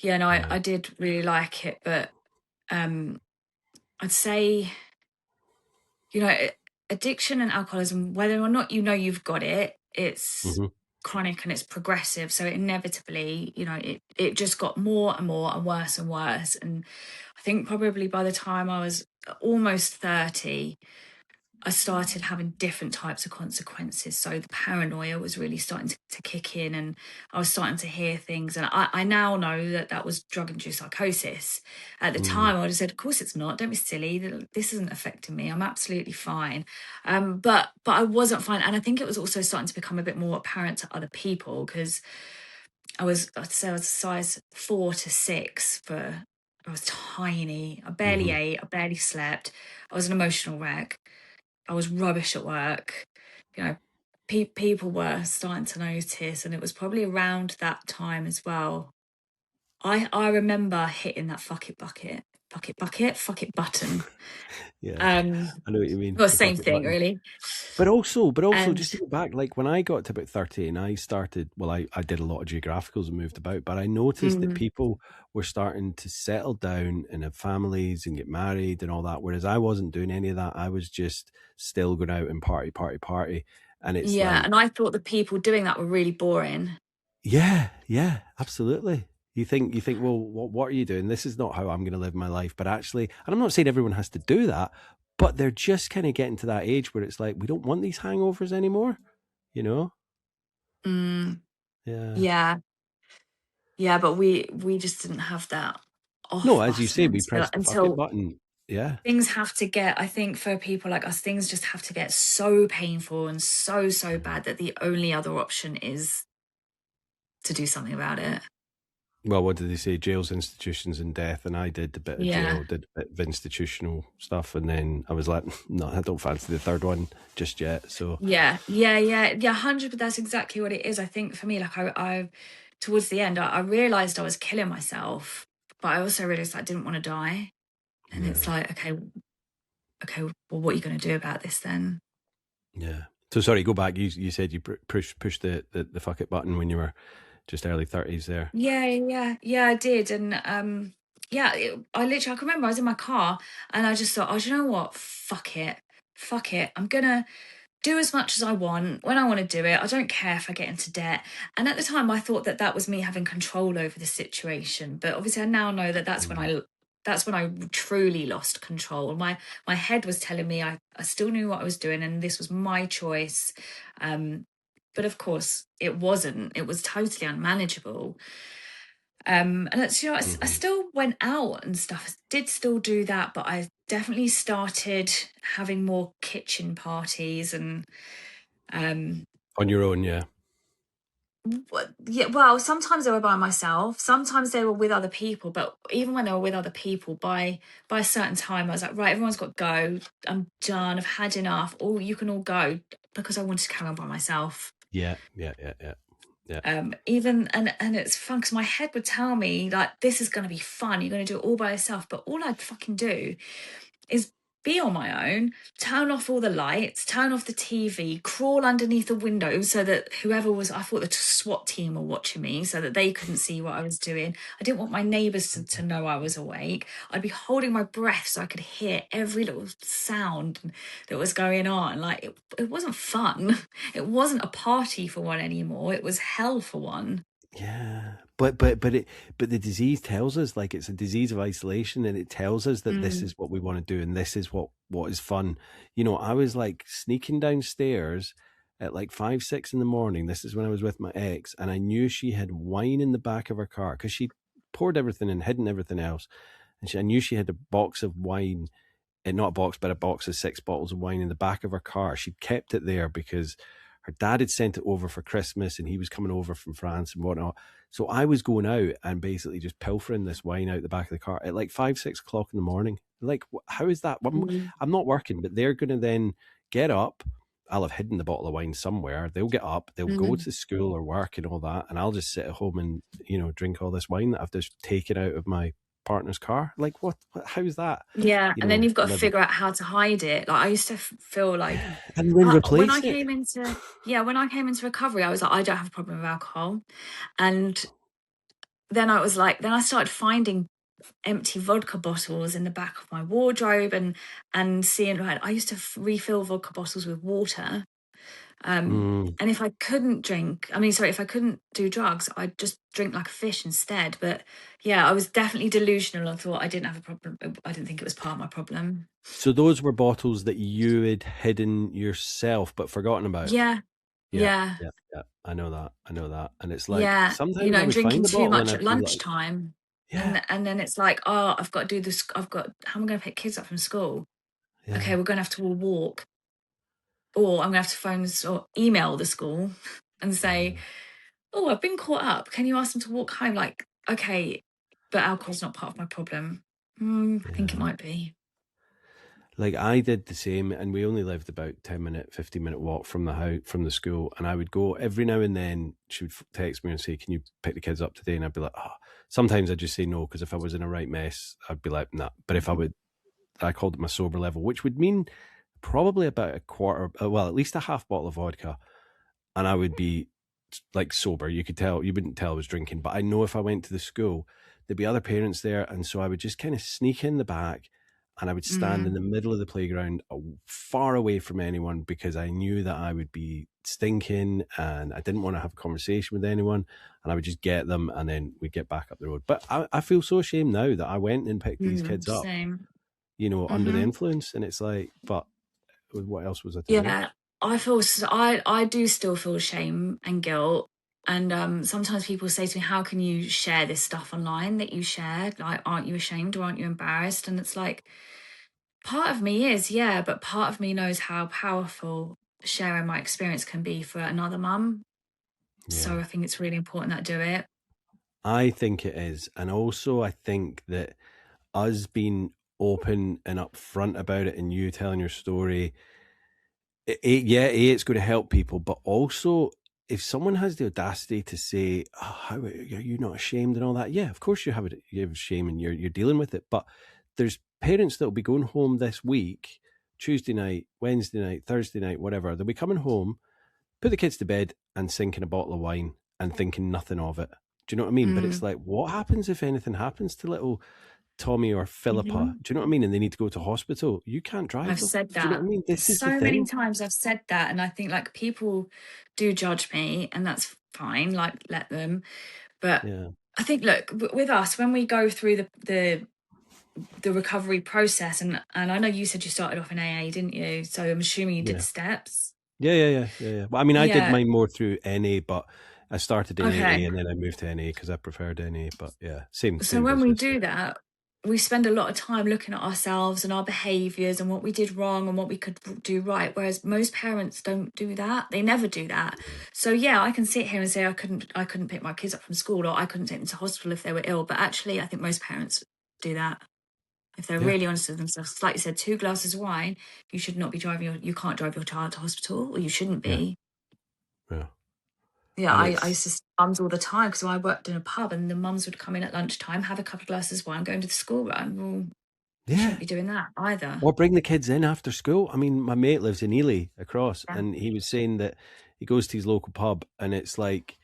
Yeah, no, Yeah. I did really like it, but um I'd say, you know, addiction and alcoholism, whether or not you know you've got it, it's Hmm. chronic and it's progressive. So inevitably, you know, it just got more and more and worse and worse. And I think probably by the time I was almost 30, I started having different types of consequences. So the paranoia was really starting to kick in, and I was starting to hear things. And I now know that that was drug-induced psychosis. At the Mm. time, I would have said, of course it's not. Don't be silly. This isn't affecting me. I'm absolutely fine. But I wasn't fine. And I think it was also starting to become a bit more apparent to other people, because I'd say I was a size 4 to 6 for, I was tiny. I barely Hmm. ate. I barely slept. I was an emotional wreck. I was rubbish at work. You know, people were starting to notice, and it was probably around that time as well. I remember hitting that fuck it button. Yeah, Um, I know what you mean. well, The same fuck it thing button. really. But also, And just to go back, like when I got to about 30 and I started, well, I did a lot of geographicals and moved about, but I noticed that mm, people were starting to settle down and have families and get married and all that, whereas I wasn't doing any of that. I was just still going out and party, party, party. And it's yeah, like, and I thought the people doing that were really boring. yeah, yeah, absolutely. You think, well, what are you doing? This is not how I'm going to live my life. But actually, and I'm not saying everyone has to do that, but they're just kind of getting to that age where it's like, we don't want these hangovers anymore, you know? Mm, Yeah. yeah, yeah, but we just didn't have that No, off as you button say, we until pressed the fuck it until button. Yeah. things have to get, I think for people like us, things just have to get so painful and so Mhm. bad that the only other option is to do something about it. Well, what did they say? Jails, institutions, and death. And I did a bit of Yeah. jail, did a bit of institutional stuff. And then I was like, no, I don't fancy the third one just yet. So, Yeah. 100. That's exactly what it is. I think for me, like I towards the end, I realized I was killing myself, but I also realized I didn't want to die. And it's yeah. like, okay, well, what are you going to do about this then? Yeah. So sorry, go back. You said you pushed the fuck it button when you were just early 30s there. Yeah, I did. And yeah, I can remember I was in my car and I just thought, oh, do you know what? Fuck it. I'm gonna do as much as I want when I want to do it. I don't care if I get into debt. And at the time, I thought that that was me having control over the situation. But obviously, I now know that Mm. that's when I truly lost control. My head was telling me I still knew what I was doing and this was my choice. Um, but of course, it wasn't. It was totally unmanageable. And it's, you know, I Hmm. still went out and stuff. I did still do that, but I definitely started having more kitchen parties and um On your own, yeah. yeah, well, sometimes they were by myself, sometimes they were with other people, but even when they were with other people, by a certain time I was like, right, everyone's got to go. I'm done. I've had enough. Oh, you can all go, because I wanted to carry on by myself. Yeah, yeah, yeah, yeah. Yeah. Even and it's fun because my head would tell me like, this is going to be fun, you're going to do it all by yourself, but all I'd fucking do is be on my own, turn off all the lights, turn off the TV, crawl underneath the window so that whoever was, I thought the SWAT team were watching me so that they couldn't see what I was doing. I didn't want my neighbours to know I was awake. I'd be holding my breath so I could hear every little sound that was going on. Like it wasn't fun. It wasn't a party for one anymore. It was hell for one. Yeah. But the disease tells us, like, it's a disease of isolation, and it tells us that this Mm, is what we want to do and this is what is fun. You know, I was like sneaking downstairs at like 5, 6 in the morning. This is when I was with my ex, and I knew she had wine in the back of her car because she poured everything and hidden everything else. And I knew she had a box of wine, not a box, but a box of 6 bottles of wine in the back of her car. She'd kept it there because her dad had sent it over for Christmas and he was coming over from France and whatnot. So I was going out and basically just pilfering this wine out the back of the car at like 5, 6 o'clock in the morning. Like, how is that? mm, I'm not working, but they're going to then get up I'll have hidden the bottle of wine somewhere. They'll get up, they'll go to school or work and all that, and I'll just sit at home and, you know, drink all this wine that I've just taken out of my partner's car. Like, what how's that? Yeah, You and then know, you've got to living. figure out how to hide it. Like I used to feel like And then when I replace it. came into when I came into recovery, I was like, I don't have a problem with alcohol, and then I was like, then I started finding empty vodka bottles in the back of my wardrobe, and seeing like I used to refill vodka bottles with water. And if I couldn't if I couldn't do drugs, I'd just drink like a fish instead. But yeah, I was definitely delusional. I thought I didn't have a problem. I didn't think it was part of my problem. So those were bottles that you had hidden yourself but forgotten about. Yeah. Yeah, Yeah. yeah, yeah. I know that. And it's like Yeah. You sometimes I know, would drinking find the too bottle and much at I'd be like, lunchtime. yeah, And then it's like, oh, I've got to do this. How am I going to pick kids up from school? Okay, yeah, we're going to have to all walk. Or I'm going to have to phone or email the school and say, oh, I've been caught up. Can you ask them to walk home? Like, okay, but alcohol's not part of my problem. I think it yeah. might be. Like I did the same, and we only lived about 10-minute, 15-minute walk from the house, from the school. And I would go every now and then. She would text me and say, "Can you pick the kids up today?" And I'd be like, "Oh." Sometimes I'd just say no, because if I was in a right mess, I'd be like, "Nah." But if I called it my sober level, which would mean probably about a quarter, well, at least a half bottle of vodka, and I would be like sober. You wouldn't tell I was drinking, but I know if I went to the school, there'd be other parents there, and so I would just kind of sneak in the back, and I would stand in the middle of the playground, far away from anyone, because I knew that I would be stinking, and I didn't want to have a conversation with anyone, and I would just get them, and then we'd get back up the road. But I feel so ashamed now that I went and picked these kids up, Same. you know, under the influence, and it's like, but what else was I to do? Yeah, I do still feel shame and guilt. And sometimes people say to me, how can you share this stuff online that you shared? Like, aren't you ashamed or aren't you embarrassed? And it's like, part of me is, yeah, but part of me knows how powerful sharing my experience can be for another mum. So Yeah. I think it's really important that I do it. I think it is. And also, I think that us being open and upfront about it and you telling your story, it's going to help people. But also, if someone has the audacity to say, "Oh, how are you not ashamed?" and all that, yeah, of course you have shame and you're dealing with it. But there's parents that will be going home this week, Tuesday night, Wednesday night, Thursday night, whatever. They'll be coming home, put the kids to bed, and sinking a bottle of wine and thinking nothing of it. Do you know what I mean? But it's like, what happens if anything happens to little Tommy or Philippa? Do you know what I mean? And they need to go to hospital. You can't drive I've them. said Do you know that what I mean? This is the so many thing. times. I've said that, and I think like people do judge me, and that's fine. Like, let them. But Yeah. I think, look, with us, when we go through the recovery process, and I know you said you started off in AA, didn't you? So I'm assuming you did Yeah. the steps. Yeah. Well, I mean, I did Yeah. mine more through NA, but I started in Okay. AA and then I moved to NA because I preferred NA. But yeah, same So when we business. do Yeah. that, we spend a lot of time looking at ourselves and our behaviors and what we did wrong and what we could do right. Whereas most parents don't do that. They never do that. So yeah, I can sit here and say I couldn't pick my kids up from school, or I couldn't take them to hospital if they were ill. But actually, I think most parents do that. If they're really honest with themselves, like you said, 2 glasses of wine, you should not be you can't drive your child to hospital, or you shouldn't be. Yeah. Yeah, And I used to see mums all the time because I worked in a pub, and the mums would come in at lunchtime, have a couple of glasses of wine, go into the school run. Well, you shouldn't be doing that either. Or bring the kids in after school. I mean, my mate lives in Ely across, Yeah. and he was saying that he goes to his local pub, and it's like,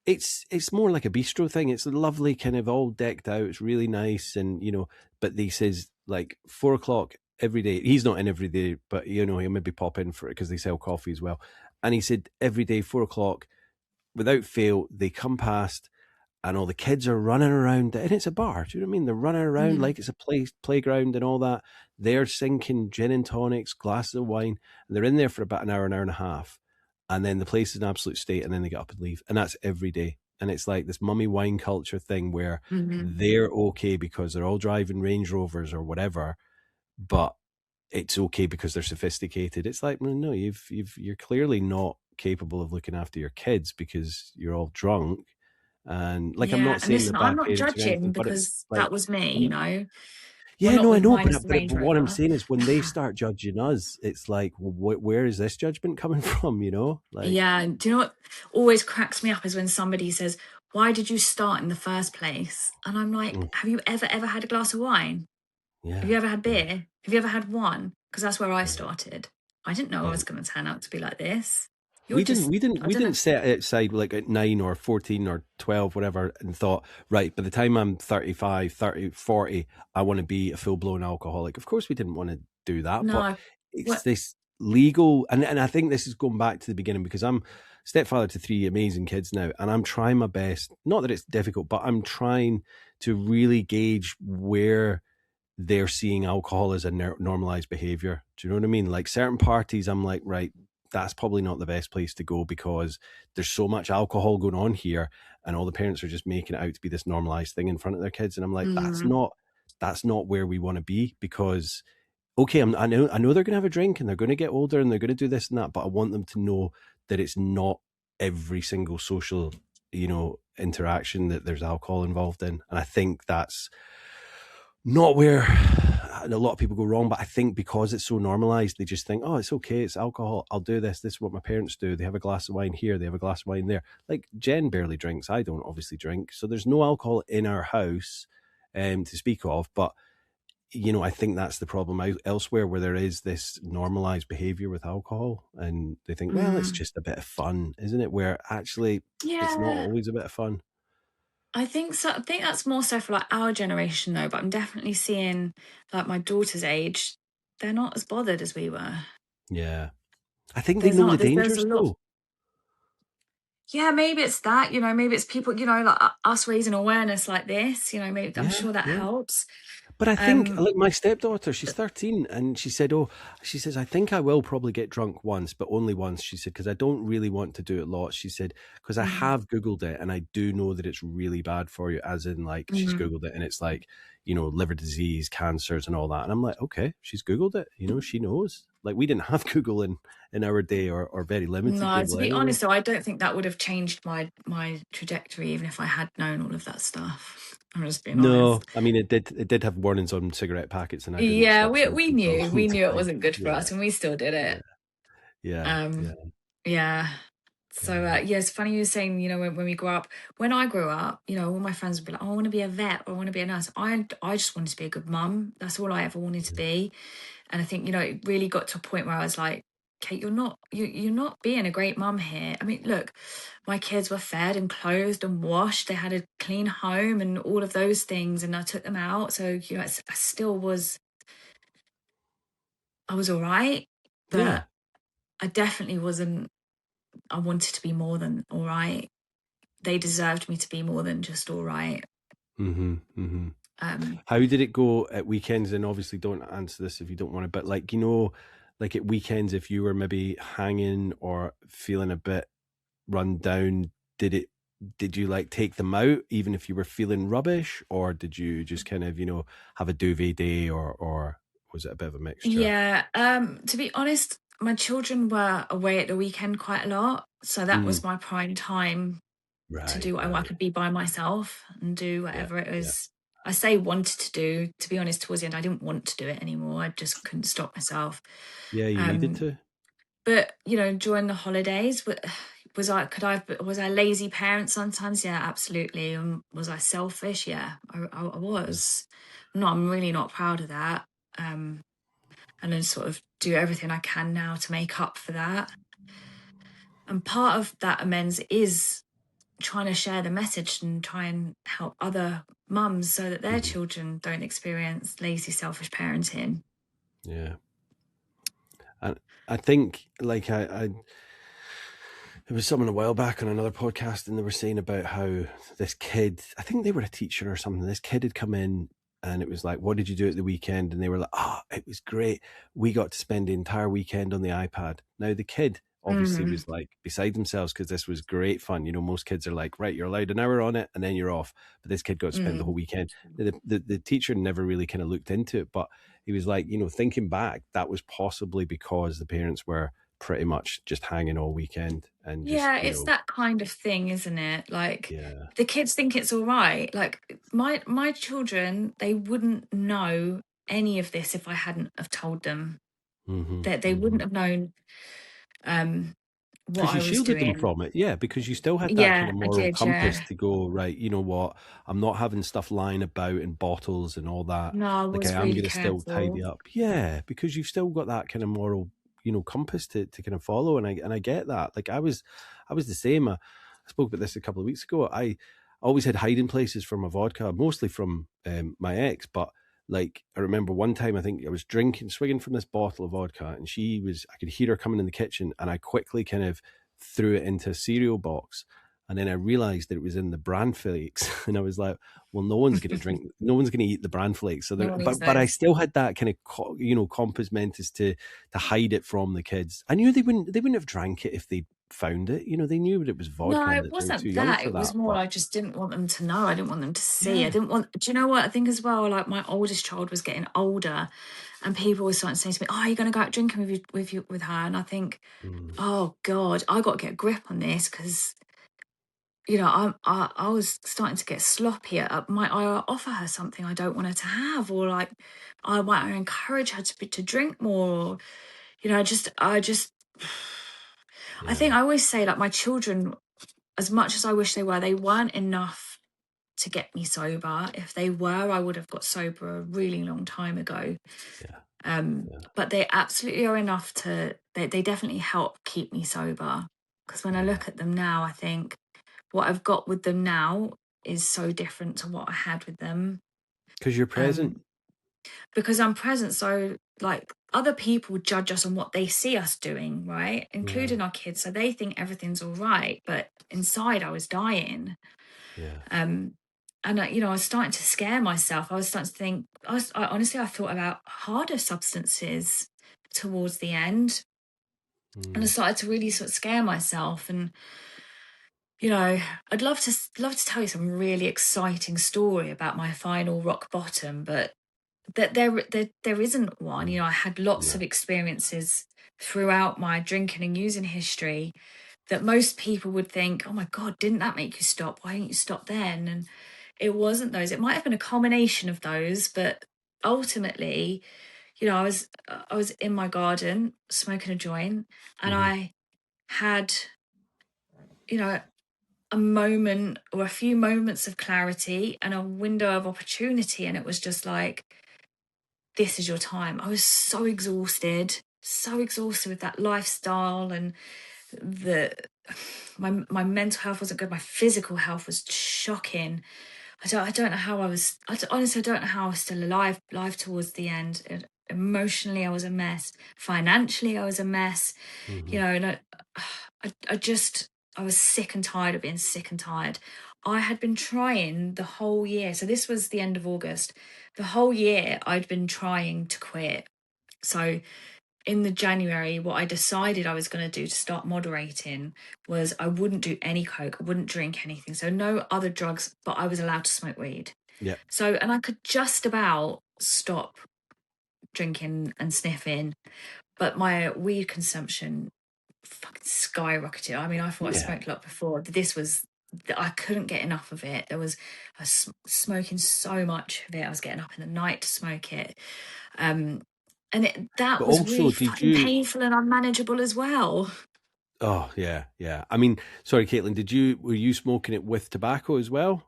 it's more like a bistro thing. It's lovely, kind of all decked out. It's really nice, and you know. But he says like 4 o'clock every day. He's not in every day, but you know he'll maybe pop in for it because they sell coffee as well. And he said every day 4 o'clock, without fail, they come past, and all the kids are running around, and it's a bar. Do you know what I mean? They're running around like it's a playground and all that. They're sinking gin and tonics, glasses of wine, and they're in there for about an hour and a half, and then the place is in absolute state, and then they get up and leave, and that's every day. And it's like this mummy wine culture thing where they're okay because they're all driving Range Rovers or whatever, but it's okay because they're sophisticated. It's like, well, no, you're clearly not capable of looking after your kids because you're all drunk. And like, I'm Yeah. not And saying they're listen, I'm bad not parents or judging anything, but it's because like, that was me, you know. Well, Yeah, not no, I with know, minus the but Range what I'm Rover. saying is when they start judging us, it's like, well, where is this judgment coming from? You know, like, Yeah. Do you know what always cracks me up is when somebody says, "Why did you start in the first place?" And I'm like, mm, "Have you ever had a glass of wine? Have yeah, you ever had yeah, beer? Have you ever had one?" Because that's where I yeah, started. I didn't know I yeah. was going to turn out to be like this. You're We didn't, just, we didn't, I we don't didn't know. set it aside like at 9 or 14 or 12, whatever, and thought, right, by the time I'm 35, 30, 40, I want to be a full blown alcoholic. Of course, we didn't want to do that, but No. it's What? this legal, and I think this is going back to the beginning because I'm stepfather to 3 amazing kids now, and I'm trying my best. Not that it's difficult, but I'm trying to really gauge where they're seeing alcohol as a normalized behavior. Do you know what I mean? Like certain parties, I'm like, right, that's probably not the best place to go because there's so much alcohol going on here, and all the parents are just making it out to be this normalized thing in front of their kids. And I'm like, Mm, that's not where we want to be because okay, I know they're going to have a drink and they're going to get older and they're going to do this and that, but I want them to know that it's not every single social, interaction that there's alcohol involved in. And I think that's not where a lot of people go wrong, but I think because it's so normalized, they just think, oh, it's okay, it's alcohol. I'll do this. This is what my parents do. They have a glass of wine here, they have a glass of wine there. Like Jen barely drinks. I don't obviously drink. So there's no alcohol in our house to speak of. But, I think that's the problem elsewhere where there is this normalized behavior with alcohol. And they think, well, it's mm. just a bit of fun, isn't it? Where actually it's not Yeah. always a bit of fun. I think so. I think that's more so for like our generation though, but I'm definitely seeing like my daughter's age, they're not as bothered as we were. Yeah. I think they There's know the not, there's a dangers lot. though. Yeah, maybe it's that, maybe it's people, like us raising awareness like this, maybe I'm Yeah, sure that yeah. helps. But I think, Um, like my stepdaughter, she's 13, and she said, "Oh, she says I think I will probably get drunk once, but only once." She said because I don't really want to do it lots. She said because I mm, have Googled it and I do know that it's really bad for you. As in, like she's mm. Googled it and it's like liver disease, cancers, and all that. And I'm like, okay, she's Googled it. She knows. Like we didn't have Google in our day or very limited No, to Google be anyway. honest though, I don't think that would have changed my trajectory even if I had known all of that stuff. I'm just being No, honest. I mean it did have warnings on cigarette packets, and I didn't Yeah, stop we smoking for a knew long we knew it time. wasn't good for Yeah, us, and we still did yeah, it. yeah, Um, yeah, yeah. So yeah. yeah, it's funny you were saying, when we grew up, when I grew up, all my friends would be like, oh, I want to be a vet or I want to be a nurse. I just wanted to be a good mum. That's all I ever wanted to be. And I think, it really got to a point where I was like, Kate, you're not being a great mum here. I mean, look, my kids were fed and clothed and washed. They had a clean home and all of those things, and I took them out. So, I still I was all right, but Yeah. I definitely wasn't. I wanted to be more than all right. They deserved me to be more than just all right. Mm-hmm. Mm-hmm. Um, How did it go at weekends? And obviously, don't answer this if you don't want to. But like at weekends, if you were maybe hanging or feeling a bit run down, did you like take them out even if you were feeling rubbish, or did you just kind of have a duvet day, or was it a bit of a mixture? yeah. To be honest, my children were away at the weekend quite a lot, so that Mm, was my prime time to right, do what I right. could be by myself and do Yeah, whatever it yeah, was. I say wanted to do. To be honest, towards the end, I didn't want to do it anymore. I just couldn't stop myself. yeah. You needed Um, to. but during the holidays, was I a lazy parent sometimes? Yeah, absolutely. Was I selfish? Yeah, I Yeah, was. No, I'm really not proud of that. Um, and then sort of do everything I can now to make up for that. And part of that amends is trying to share the message and try and help other mums so that their mhm, children don't experience lazy, selfish parenting. yeah. And I think like there was someone a while back on another podcast, and they were saying about how this kid, I think they were a teacher or something, this kid had come in and it was like, what did you do at the weekend? And they were like, oh, it was great. We got to spend the entire weekend on the iPad. Now, the kid obviously Mm, was like beside themselves because this was great fun. Most kids are like, right, you're allowed an hour on it and then you're off. But this kid got to spend the whole mm, weekend. The teacher never really kind of looked into it, but he was like, thinking back, that was possibly because the parents were pretty much just hanging all weekend and just, Yeah, it's that kind of thing, isn't it? Like yeah. the kids think it's all right. Like my children, they wouldn't know any of this if I hadn't have told them. That they wouldn't have known what Because I you was shielded them doing. from it, yeah, because you still had that kind Yeah, of I moral did, compass yeah. to go, right, you know what, I'm not having stuff lying about in bottles and all that. No, I Like, I was am really going to still tidy careful. up. Yeah, because you've still got that kind of moral, compass to kind of follow. And I get that. Like, I was the same. I spoke about this a couple of weeks ago. I always had hiding places for my vodka, mostly from my ex, but like, I remember one time, I think I was swigging from this bottle of vodka, and I could hear her coming in the kitchen, and I quickly kind of threw it into a cereal box. And then I realized that it was in the bran flakes. And I was like, well, no one's going to no one's going to eat the bran flakes. So No one needs but I those. still had that kind of, compass mentis to hide it from the kids. I knew they wouldn't have drank it if they found it. They knew that it was vodka No, and it that they were too wasn't young that. for It was that. more But I just didn't want them to know. I didn't want them to see. I yeah. didn't want. Do you know what I think as well? Like my oldest child was getting older, and people were starting to say to me, "Oh, are you going to go out drinking with her?" And I think, Mm, oh God, I got to get a grip on this because I was starting to get sloppy. Might I offer her something I don't want her to have, or like I might encourage her to drink more, or I just. I think yeah. I always say like my children, as much as I wish they weren't enough to get me sober. If they were, I would have got sober a really long time ago. Yeah. But they absolutely are enough they definitely help keep me sober. Because when I Yeah. look at them now, I think what I've got with them now is so different to what I had with them. Because you're present. Um, because I'm present. So like other people judge us on what they see us doing, right? Yeah. Including our kids. So they think everything's all right. But inside I was dying. Yeah. And I was starting to scare myself. I was starting to think. Honestly, I thought about harder substances towards the end, and I Mm. started to really sort of scare myself. And I'd love to tell you some really exciting story about my final rock bottom, but that there isn't one. I had lots Yeah. of experiences throughout my drinking and using history that most people would think, oh my God, didn't that make you stop? Why didn't you stop then? And it wasn't those. It might have been a combination of those, but ultimately, I was in my garden smoking a joint, and I had, a moment or a few moments of clarity and a window of opportunity, and it was just like, this is your time. I was so exhausted with that lifestyle, and the my mental health wasn't good. My physical health was shocking. I don't know how honestly, I don't know how I was still alive towards the end. Emotionally, I was a mess. Financially, I was a mess. Mm-hmm. And I was sick and tired of being sick and tired. I had been trying the whole year. So this was the end of August. The whole year I'd been trying to quit. So in the January, what I decided I was going to do to start moderating was I wouldn't do any coke, I wouldn't drink anything, so no other drugs, but I was allowed to smoke weed. Yeah. So, and I could just about stop drinking and sniffing, but my weed consumption fucking skyrocketed. I mean, I thought I Yeah. smoked a lot before, but I couldn't get enough of it. I was smoking so much of it. I was getting up in the night to smoke it. And that But was also, really did fucking you? painful and unmanageable as well. Oh, yeah, yeah. I mean, sorry, Kaitlin, were you smoking it with tobacco as well,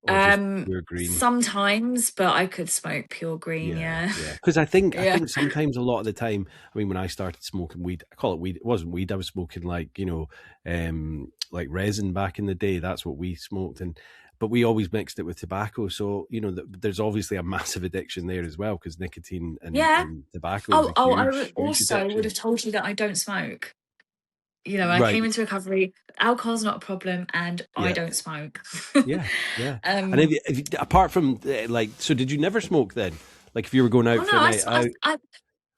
or just pure green? Sometimes, but I could smoke pure green, Yeah, yeah. yeah. Because I Yeah. think sometimes a lot of the time, I mean, when I started smoking weed, I call it weed. It wasn't weed. I was smoking like resin back in the day. That's what we smoked, but we always mixed it with tobacco. So there's obviously a massive addiction there as well, because nicotine Yeah. and tobacco is Oh, a huge also would addiction. have told you that I don't smoke. I Right. came into recovery. Alcohol's not a problem, and I Yeah. don't smoke. Yeah, yeah. And um, apart from so did you never smoke then? Like if you were going oh out no, for a night out?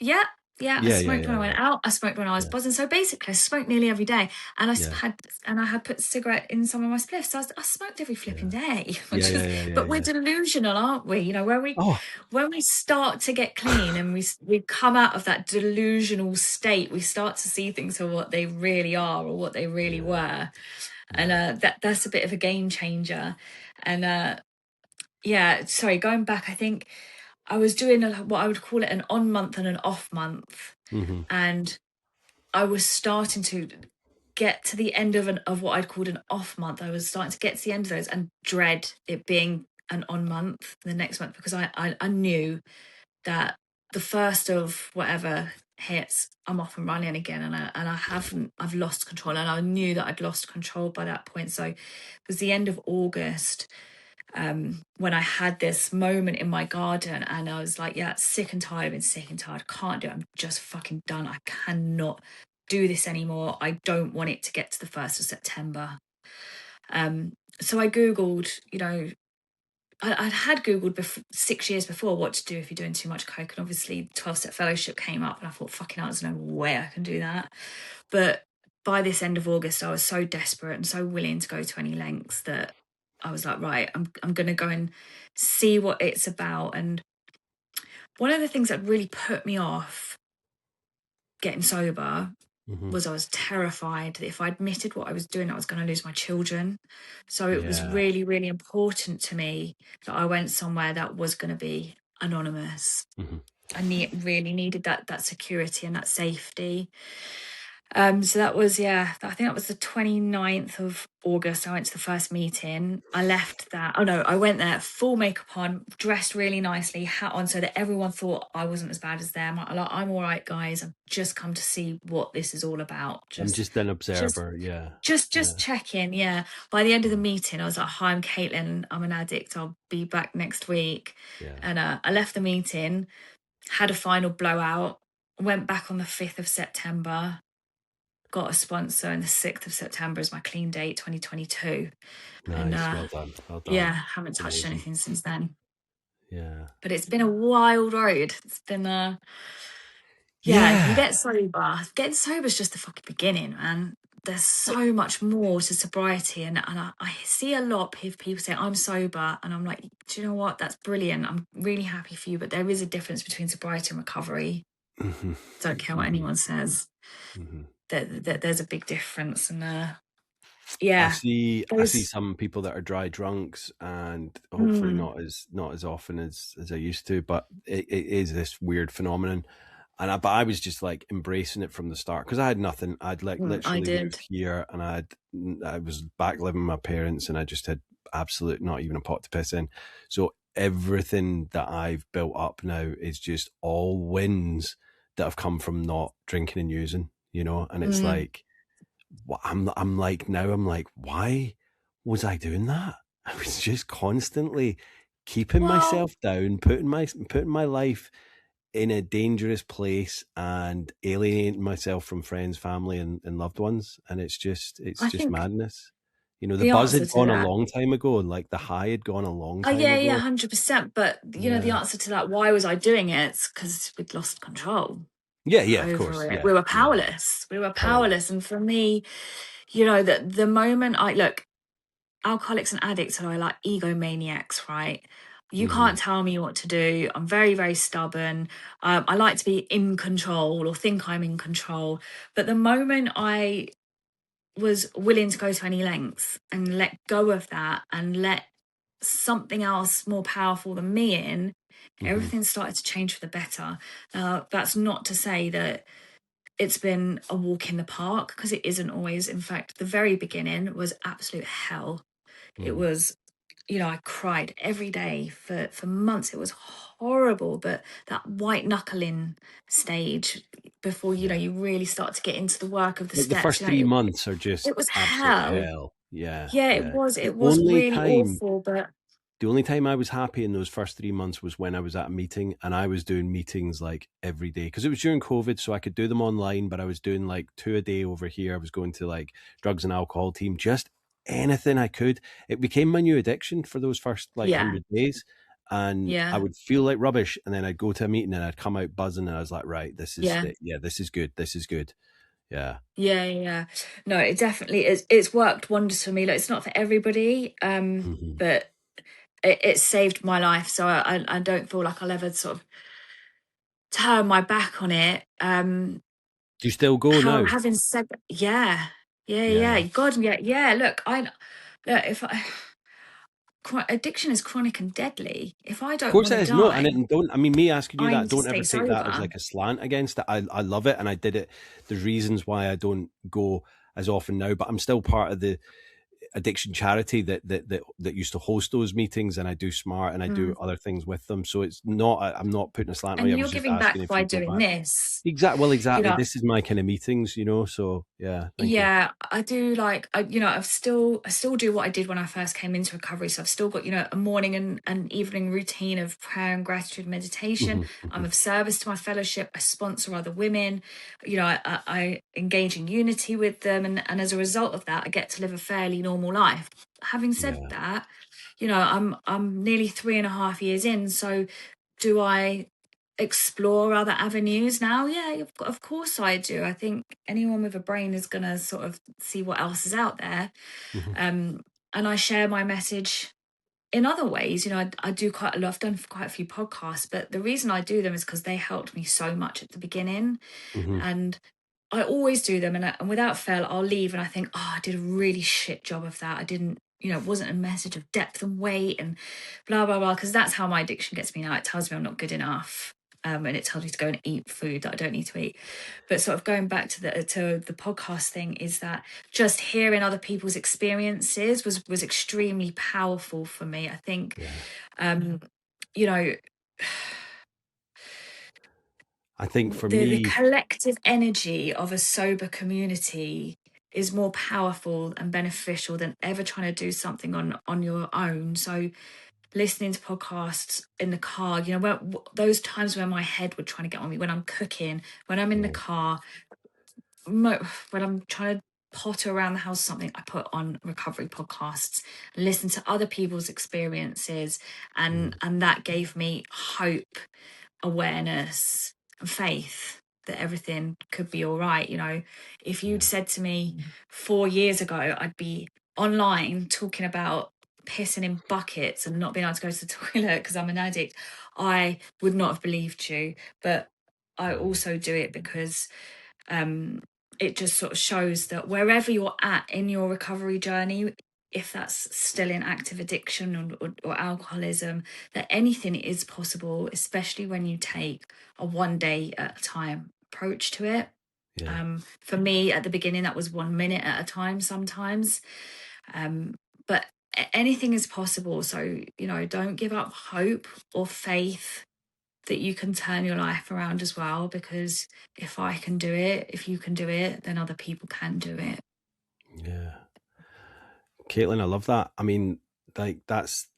yeah. Yeah, I Yeah, yeah, smoked when yeah, I yeah, went out. I smoked when I was yeah, buzzing. So basically, I smoked nearly every day, and yeah, I had put a cigarette in some of my spliffs. So I smoked every flipping yeah, day. yeah, yeah, yeah, yeah, But we're yeah. delusional, aren't we? You know, Oh, when we start to get clean and we come out of that delusional state, we start to see things for what they really are or what they really yeah, were, and yeah. that's a bit of a game changer. And yeah, sorry, going back, I think I was doing what I would call it an on month and an off month, Mm-hmm. and I was starting to get to the end of what I'd called an off month. I was starting to get to the end of those and dread it being an on month the next month, because I knew that the first of whatever hits, I'm off and running again, and I haven't, I've lost control, and I knew that I'd lost control by that point. So it was the end of August, when I had this moment in my garden, and I was like, yeah, sick and tired. I've been sick and tired. Can't do it. I'm just fucking done. I cannot do this anymore. I don't want it to get to the 1st of September. So I Googled, you know, I'd had Googled 6 years before what to do if you're doing too much coke. And obviously 12-step fellowship came up, and I thought, fucking hell, there's no way I can do that. But by this end of August, I was so desperate and so willing to go to any lengths that I was like, right, I'm going to go and see what it's about. And one of the things that really put me off getting sober Mm-hmm. was I was terrified that if I admitted what I was doing, I was going to lose my children. So it was Yeah. really, really important to me that I went somewhere that was going to be anonymous. Mm-hmm. I really needed that security and that safety. So that was, yeah, I think that was the 29th of August. I went to the first meeting. I left that. Oh no, I went there full makeup on, dressed really nicely, hat on, so that everyone thought I wasn't as bad as them. I'm all right, guys. I've just come to see what this is all about. I'm just an Just, observer. Yeah, just yeah, check in. Yeah. By the end of the meeting, I was like, hi, I'm Kaitlin. I'm an addict. I'll be back next week. yeah. And I left the meeting, had a final blowout, went back on the 5th of September, got a sponsor, and the 6th of September is my clean date, 2022. And Nice. Well done. Well yeah, done. haven't touched Amazing. anything since then. Yeah. But it's been a wild road. It's been yeah, you Yeah. get sober. Getting sober is just the fucking beginning, man. There's so much more to sobriety, and I see a lot of people say I'm sober, and I'm like, do you know what? That's brilliant. I'm really happy for you, but there is a difference between sobriety and recovery. Mm-hmm. Don't care what Mm-hmm. anyone says. Mm-hmm. There's a big difference, and I yeah, see there's some people that are dry drunks, and hopefully mm, not as often as I used to, but it is this weird phenomenon. And but I was just like embracing it from the start, because I had nothing. I'd like I literally did. moved here, and I was back living with my parents, and I just had absolute not even a pot to piss in. So everything that I've built up now is just all wins that have come from not drinking and using, and it's Mm, like, I'm like, now I'm like, why was I doing that? I was just constantly keeping well, myself down, putting my life in a dangerous place, and alienating myself from friends, family, and loved ones. And it's I just think madness. The the buzz answer had to gone a that. long time ago, and like the high had gone a long Oh time yeah, yeah, ago. 100%. But you know, the Yeah. answer to that, why was I doing it? It's because we'd lost control Yeah, yeah, of over course. it. Yeah, We were yeah. powerless. We were Powerless. powerless. And for me, you know, that the moment I look, alcoholics and addicts are like egomaniacs, right? You Mm-hmm. can't tell me what to do. I'm very, very stubborn. I like to be in control or think I'm in control. But the moment I was willing to go to any lengths and let go of that and let something else more powerful than me in, Mm-hmm. everything started to change for the better. That's not to say that it's been a walk in the park, because it isn't always. In fact, the very beginning was absolute hell. It Mm-hmm. was, you know, I cried every day for months. It was horrible. But that white knuckling stage before, you know, Yeah. you really start to get into the work of the Like the steps, first you three know, months are just it was absolute hell. hell. Yeah, Yeah, yeah. The it was only really time awful. But The only time I was happy in those first 3 months was when I was at a meeting, and I was doing meetings like every day, because it was during COVID, so I could do them online, but I was doing like two a day over here. I was going to like drugs and alcohol team, just anything I could. It became my new addiction for those first like yeah, 100 days. and I Yeah. would feel like rubbish, and then I'd go to a meeting and I'd come out buzzing, and I was like, right, this is Yeah. this is good. This is good. Yeah. Yeah. No, it definitely is. It's worked wonders for me. Like, it's not for everybody, Mm-hmm. but it saved my life. So I don't feel like I'll ever sort of turn my back on it. Do you still go now? Having said that, Yeah. God, yeah. Look, if I addiction is chronic and deadly. If I Of don't course want it to is. No, and die, it don't. I mean, me asking you I that, need to don't stay ever take that as sober. like a slant against it. I love it, and I did it. There's reasons why I don't go as often now, but I'm still part of the addiction charity that used to host those meetings, and I do smart and I do other things with them. So it's not. I'm not putting a slant on you. And I you're was just giving asking back if by you go doing back. this. Exactly. Well, You exactly. know, This is my kind of meetings, So yeah, thank you. yeah, I do I still do what I did when I first came into recovery. So I've still got, a morning and evening routine of prayer and gratitude meditation. I'm of service to my fellowship. I sponsor other women. I engage in unity with them. And as a result of that, I get to live a fairly normal life. Having said Yeah. that, I'm nearly 3.5 years in. So do I explore other avenues now? Yeah, of course I do. I think anyone with a brain is going to sort of see what else is out there. Mm-hmm. And I share my message in other ways. I do quite a lot. I've done quite a few podcasts, but the reason I do them is because they helped me so much at the beginning. Mm-hmm. And I always do them, and without fail, I'll leave and I think, oh, I did a really shit job of that. I didn't, it wasn't a message of depth and weight and blah, blah, blah, because that's how my addiction gets me now. It tells me I'm not good enough. And it tells me to go and eat food that I don't need to eat. But sort of going back to the podcast thing, is that just hearing other people's experiences was extremely powerful for me. I think, I think for the me, collective energy of a sober community is more powerful and beneficial than ever trying to do something on your own. So listening to podcasts in the car, those times when my head would try to get on me, when I'm cooking, when I'm in the car, when I'm trying to potter around the house, something, I put on recovery podcasts, listen to other people's experiences, and that gave me hope, awareness, and faith that everything could be all right. If you'd said to me 4 years ago I'd be online talking about pissing in buckets and not being able to go to the toilet because I'm an addict, I would not have believed you. But I also do it because it just sort of shows that wherever you're at in your recovery journey, if that's still in active addiction or alcoholism, that anything is possible, especially when you take a one day at a time approach to it. For me, at the beginning, that was 1 minute at a time sometimes. But anything is possible. So, don't give up hope or faith that you can turn your life around as well, because if I can do it, if you can do it, then other people can do it. Yeah. Kaitlin, I love that. I mean, like that's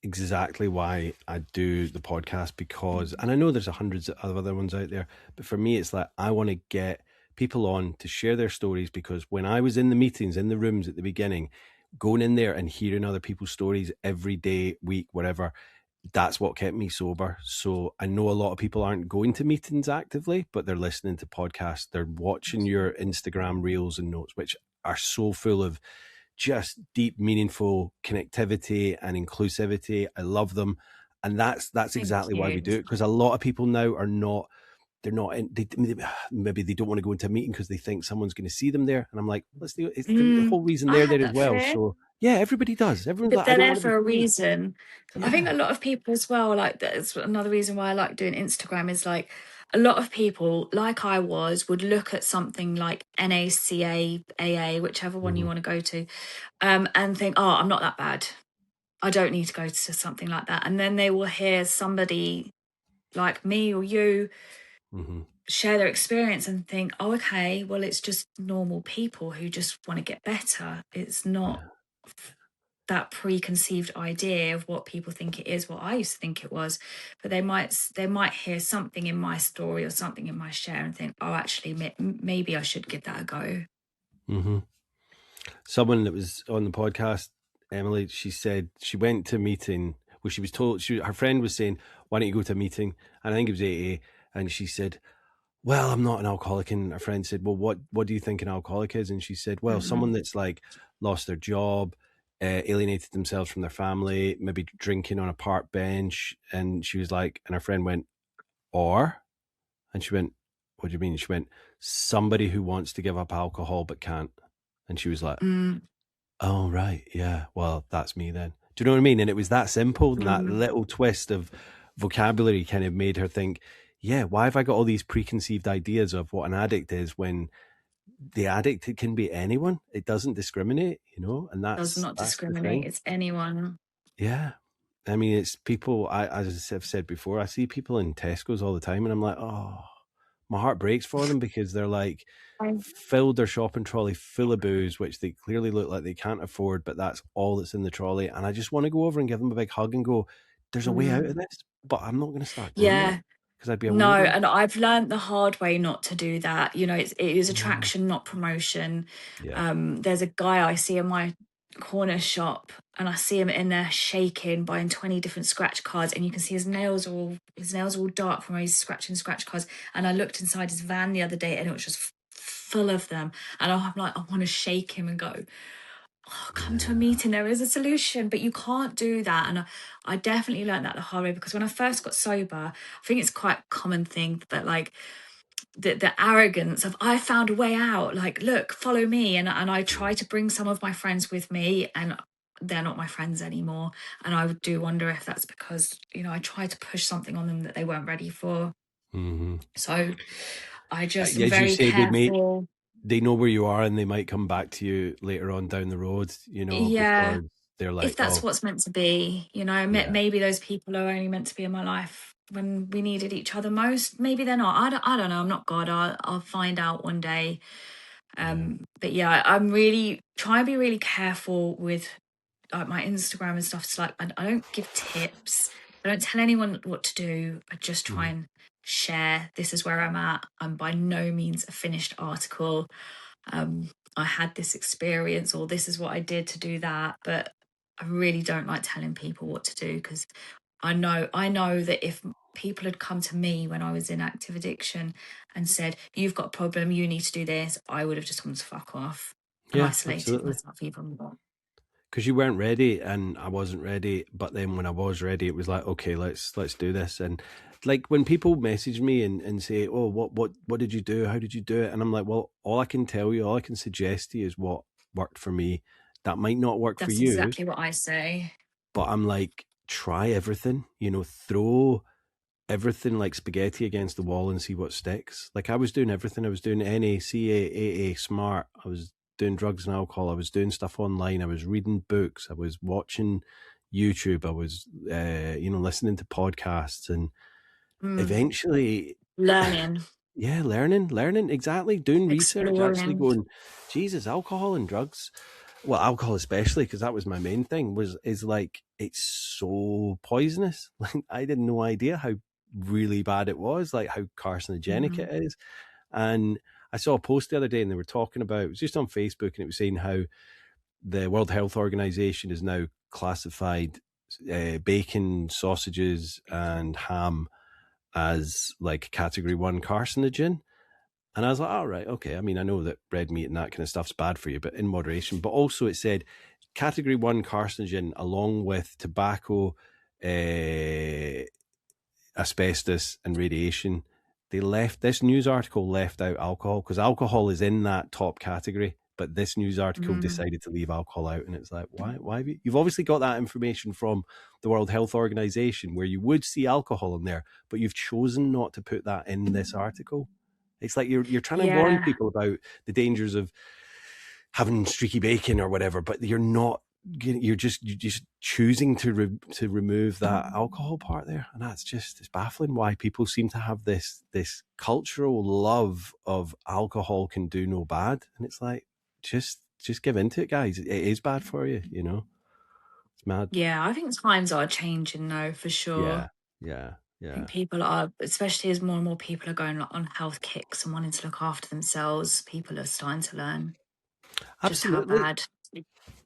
exactly why I do the podcast, because, and I know there's hundreds of other ones out there, but for me, it's like, I want to get people on to share their stories, because when I was in the meetings, in the rooms at the beginning, going in there and hearing other people's stories every day, week, whatever, that's what kept me sober. So I know a lot of people aren't going to meetings actively, but they're listening to podcasts. They're watching your Instagram reels and notes, which are so full of just deep, meaningful connectivity and inclusivity. I love them. And that's exactly why we do it. Because a lot of people now are not, they're not in, maybe they don't want to go into a meeting because they think someone's going to see them there. And I'm like, let's do it. It's the whole reason I they're had there as that well. fear. So yeah, everybody does. Everyone's But like, I they're don't there want to for be a seen. reason. Yeah. I think a lot of people as well, like that's another reason why I like doing Instagram, is like a lot of people, like I would look at something like NACA, AA, whichever one you want to go to, and think, oh, I'm not that bad. I don't need to go to something like that. And then they will hear somebody like me or you share their experience and think, oh, okay, well, it's just normal people who just want to get better. It's not that preconceived idea of what people think it is, what I used to think it was. But they might hear something in my story or something in my share and think, oh, actually, maybe I should give that a go. Someone that was on the podcast, Emily, she said she went to a meeting where she was told, her friend was saying, why don't you go to a meeting? And I think it was AA. And she said, well, I'm not an alcoholic. And her friend said, well, what do you think an alcoholic is? And she said, well, someone that's like lost their job, alienated themselves from their family, maybe drinking on a park bench. And she was like, and her friend went, or? And she went, what do you mean? She went, somebody who wants to give up alcohol but can't. And she was like, oh, right. Yeah. Well, that's me then. Do you know what I mean? And it was that simple. And that little twist of vocabulary kind of made her think, yeah, why have I got all these preconceived ideas of what an addict is when the addict, it can be anyone. It doesn't discriminate, you know, and Does not that's the discriminate. thing. It's anyone. Yeah. I mean, it's people, as I've said before, I see people in Tesco's all the time and I'm like, oh, my heart breaks for them because they're like filled their shopping trolley full of booze, which they clearly look like they can't afford, but that's all that's in the trolley. And I just want to go over and give them a big hug and go, there's a way out of this, but I'm not going to start doing it because I'd be a No, weirdo. and I've learned the hard way not to do that. You know, it is attraction, not promotion. Yeah. There's a guy I see in my corner shop and I see him in there shaking, buying 20 different scratch cards, and you can see his nails are all dark from where he's scratching scratch cards. And I looked inside his van the other day and it was just full of them. And I'm like, I want to shake him and go, oh, come to a meeting, there is a solution, but you can't do that. And I definitely learned that the hard way, because when I first got sober, I think it's quite a common thing that like the arrogance of I found a way out, like, look, follow me. And I try to bring some of my friends with me, and they're not my friends anymore. And I do wonder if that's because, you know, I tried to push something on them that they weren't ready for. So I just am very careful. They know where you are and they might come back to you later on down the road, you know, Yeah, because they're like, if that's what's meant to be, you know, maybe those people are only meant to be in my life when we needed each other most. Maybe they're not. I don't know. I'm not God. I'll find out one day. But yeah, I'm really trying to be really careful with like my Instagram and stuff. It's like I don't give tips. I don't tell anyone what to do. I just try and share. This is where I'm at. I'm by no means a finished article. I had this experience, or this is what I did to do that. But I really don't like telling people what to do, because I know that if people had come to me when I was in active addiction and said, you've got a problem, you need to do this, I would have just told them to fuck off and isolated myself even more. Because you weren't ready and I wasn't ready, but then when I was ready, it was like, okay, let's do this. And like when people message me and say, oh, what did you do? How did you do it? And I'm like, well, all I can tell you, all I can suggest to you is what worked for me. That might not work for you. That's exactly what I say. But I'm like, try everything, you know, throw everything like spaghetti against the wall and see what sticks. Like I was doing everything. I was doing NA, CA, AA, SMART. I was doing drugs and alcohol. I was doing stuff online. I was reading books. I was watching YouTube. I was, listening to podcasts and eventually learning. Yeah, learning, exactly. Doing research, actually going, Jesus, alcohol and drugs. Well, alcohol especially, because that was my main thing, is like, it's so poisonous. Like, I had no idea how really bad it was, like how carcinogenic it is. And I saw a post the other day and they were talking about, it was just on Facebook, and it was saying how the World Health Organization has now classified bacon, sausages, and ham as like category 1 carcinogen. And I was like, all right, okay. I mean, I know that red meat and that kind of stuff's bad for you, but in moderation. But also it said category 1 carcinogen along with tobacco, asbestos and radiation. This news article left out alcohol, because alcohol is in that top category. But this news article decided to leave alcohol out. And it's like, why have you've obviously got that information from the World Health Organization where you would see alcohol in there, but you've chosen not to put that in this article. It's like you're trying to warn people about the dangers of having streaky bacon or whatever, but you're not. You're just choosing to remove that alcohol part there, and it's baffling why people seem to have this cultural love of alcohol can do no bad, and it's like just give into it, guys. It is bad for you, you know. It's mad. Yeah, I think times are changing though, for sure. Yeah. I think people are, especially as more and more people are going on health kicks and wanting to look after themselves, people are starting to learn Absolutely. just how bad.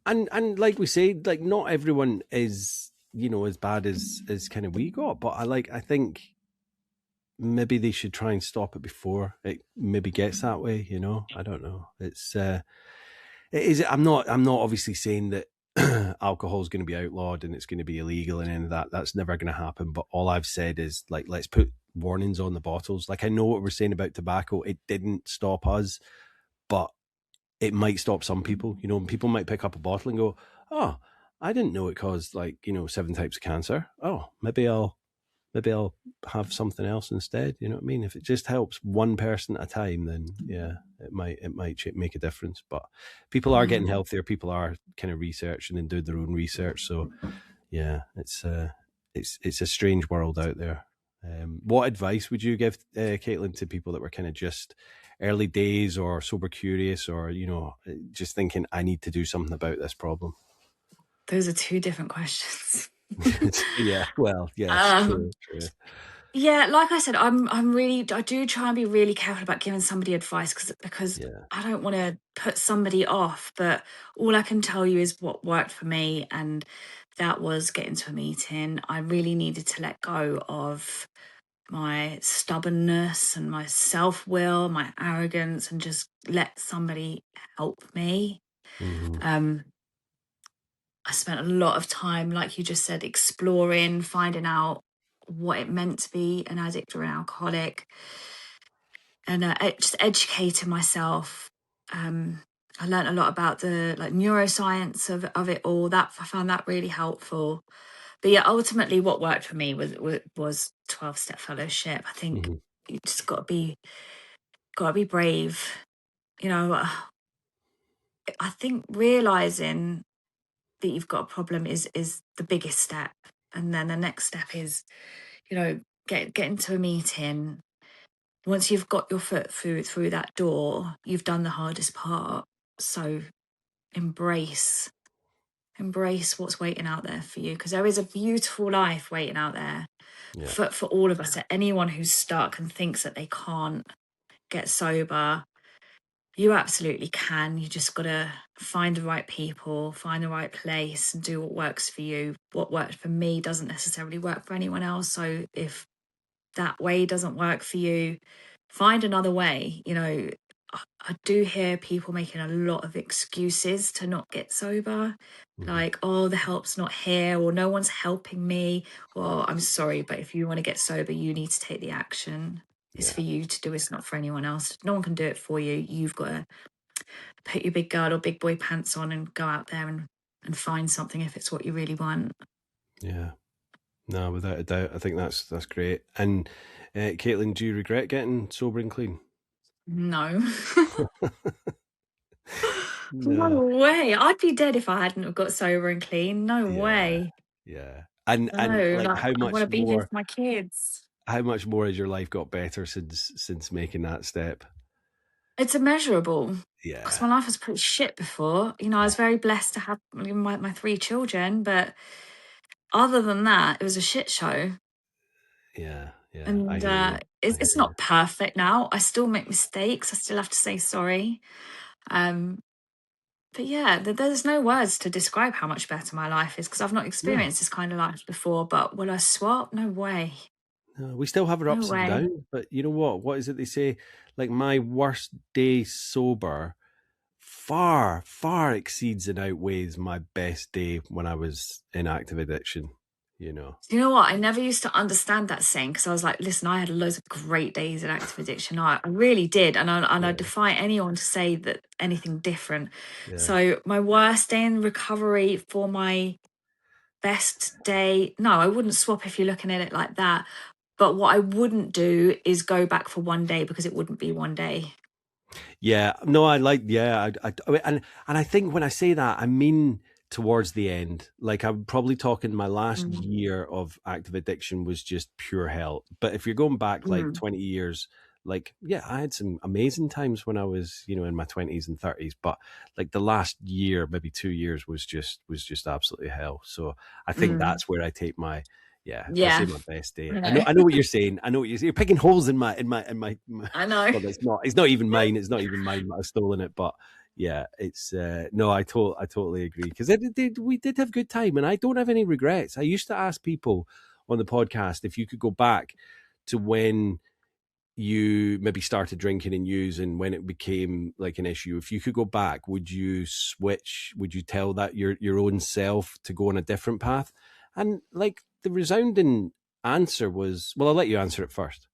And like we say, like not everyone is as bad as kind of we got, but I think maybe they should try and stop it before it maybe gets that way. I don't know. I'm not obviously saying that alcohol is going to be outlawed and it's going to be illegal and any of that. That's never going to happen. But all I've said is, like, let's put warnings on the bottles. Like, I know what we're saying about tobacco. It didn't stop us, but it might stop some people. People might pick up a bottle and go, oh, I didn't know it caused 7 types of cancer. Oh, maybe I'll have something else instead. You know what I mean? If it just helps one person at a time, then yeah, it might make a difference. But people are getting healthier. People are kind of researching and doing their own research. So yeah, it's a strange world out there. What advice would you give, Kaitlin, to people that were kind of just early days or sober curious, or just thinking, I need to do something about this problem? Those are two different questions. Yeah, well, yeah, true. Yeah, like I said, I do try and be really careful about giving somebody advice because I don't want to put somebody off. But all I can tell you is what worked for me, and that was getting to a meeting. I really needed to let go of my stubbornness and my self-will, my arrogance, and just let somebody help me. Mm-hmm. I spent a lot of time, like you just said, exploring, finding out what it meant to be an addict or an alcoholic, and just educating myself. I learned a lot about the neuroscience of it all. That I found that really helpful. But yeah, ultimately, what worked for me was 12-step fellowship. I think you just got to be brave. I think realizing that you've got a problem is the biggest step, and then the next step is get into a meeting. Once you've got your foot through that door, you've done the hardest part. So embrace what's waiting out there for you, because there is a beautiful life waiting out there for all of us. Anyone who's stuck and thinks that they can't get sober, you absolutely can. You just got to find the right people, find the right place, and do what works for you. What worked for me doesn't necessarily work for anyone else. So if that way doesn't work for you, find another way. I do hear people making a lot of excuses to not get sober. Like, oh, the help's not here, or no one's helping me. Well, I'm sorry, but if you want to get sober, you need to take the action. It's for you to do. It's not for anyone else. No one can do it for you. You've got to put your big girl or big boy pants on and go out there and find something if it's what you really want. Yeah. No, without a doubt. I think that's great. And Kaitlin, do you regret getting sober and clean? No. No way. I'd be dead if I hadn't have got sober and clean. No way. Yeah. And how I much want to be more here for my kids. How much more has your life got better since making that step? It's immeasurable. Yeah. Because my life was pretty shit before. I was very blessed to have my 3 children, but other than that, it was a shit show. Yeah. And it's not perfect now. I still make mistakes. I still have to say sorry. But yeah, there's no words to describe how much better my life is, because I've not experienced this kind of life before. But will I swap? No way. No, we still have our ups and downs, but you know what? What is it they say? Like, my worst day sober far, far exceeds and outweighs my best day when I was in active addiction. You know what? I never used to understand that saying, because I was like, listen, I had loads of great days in active addiction. I really did. And I defy anyone to say that anything different. Yeah. So my worst day in recovery for my best day, no, I wouldn't swap if you're looking at it like that. But what I wouldn't do is go back for one day, because it wouldn't be one day. Yeah, no, I and I think when I say that, I mean towards the end. Like, I'm probably talking my last year of active addiction was just pure hell. But if you're going back like 20 years, like, yeah, I had some amazing times when I was, in my 20s and 30s. But like the last year, maybe 2 years was just absolutely hell. So I think that's where I take my I say my best day. I know what you're saying. I know what you're saying. You're picking holes in my. I know. Well, it's not even mine. It's not even mine. I've stolen it. But yeah, it's no, I totally agree, because we did have good time, and I don't have any regrets. I used to ask people on the podcast if you could go back to when you maybe started drinking and using, when it became like an issue. If you could go back, would you switch? Would you tell that your own self to go on a different path? And like the resounding answer was, well, I'll let you answer it first.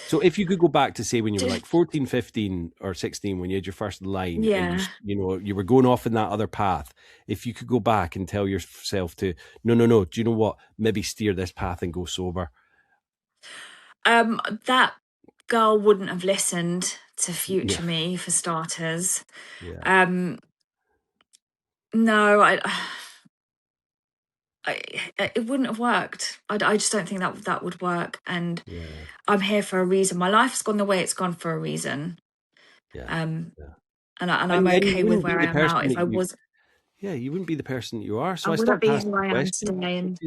So if you could go back to, say, when you were like 14, 15 or 16, when you had your first line, and you were going off in that other path, if you could go back and tell yourself to, no, do you know what? Maybe steer this path and go sober. That girl wouldn't have listened to future me, for starters. Yeah. No, it wouldn't have worked. I just don't think that would work. And I'm here for a reason. My life's gone the way it's gone for a reason. And I'm okay with where I am now. If I was, you wouldn't be the person that you are. So I wouldn't stopped be asking who I am questions.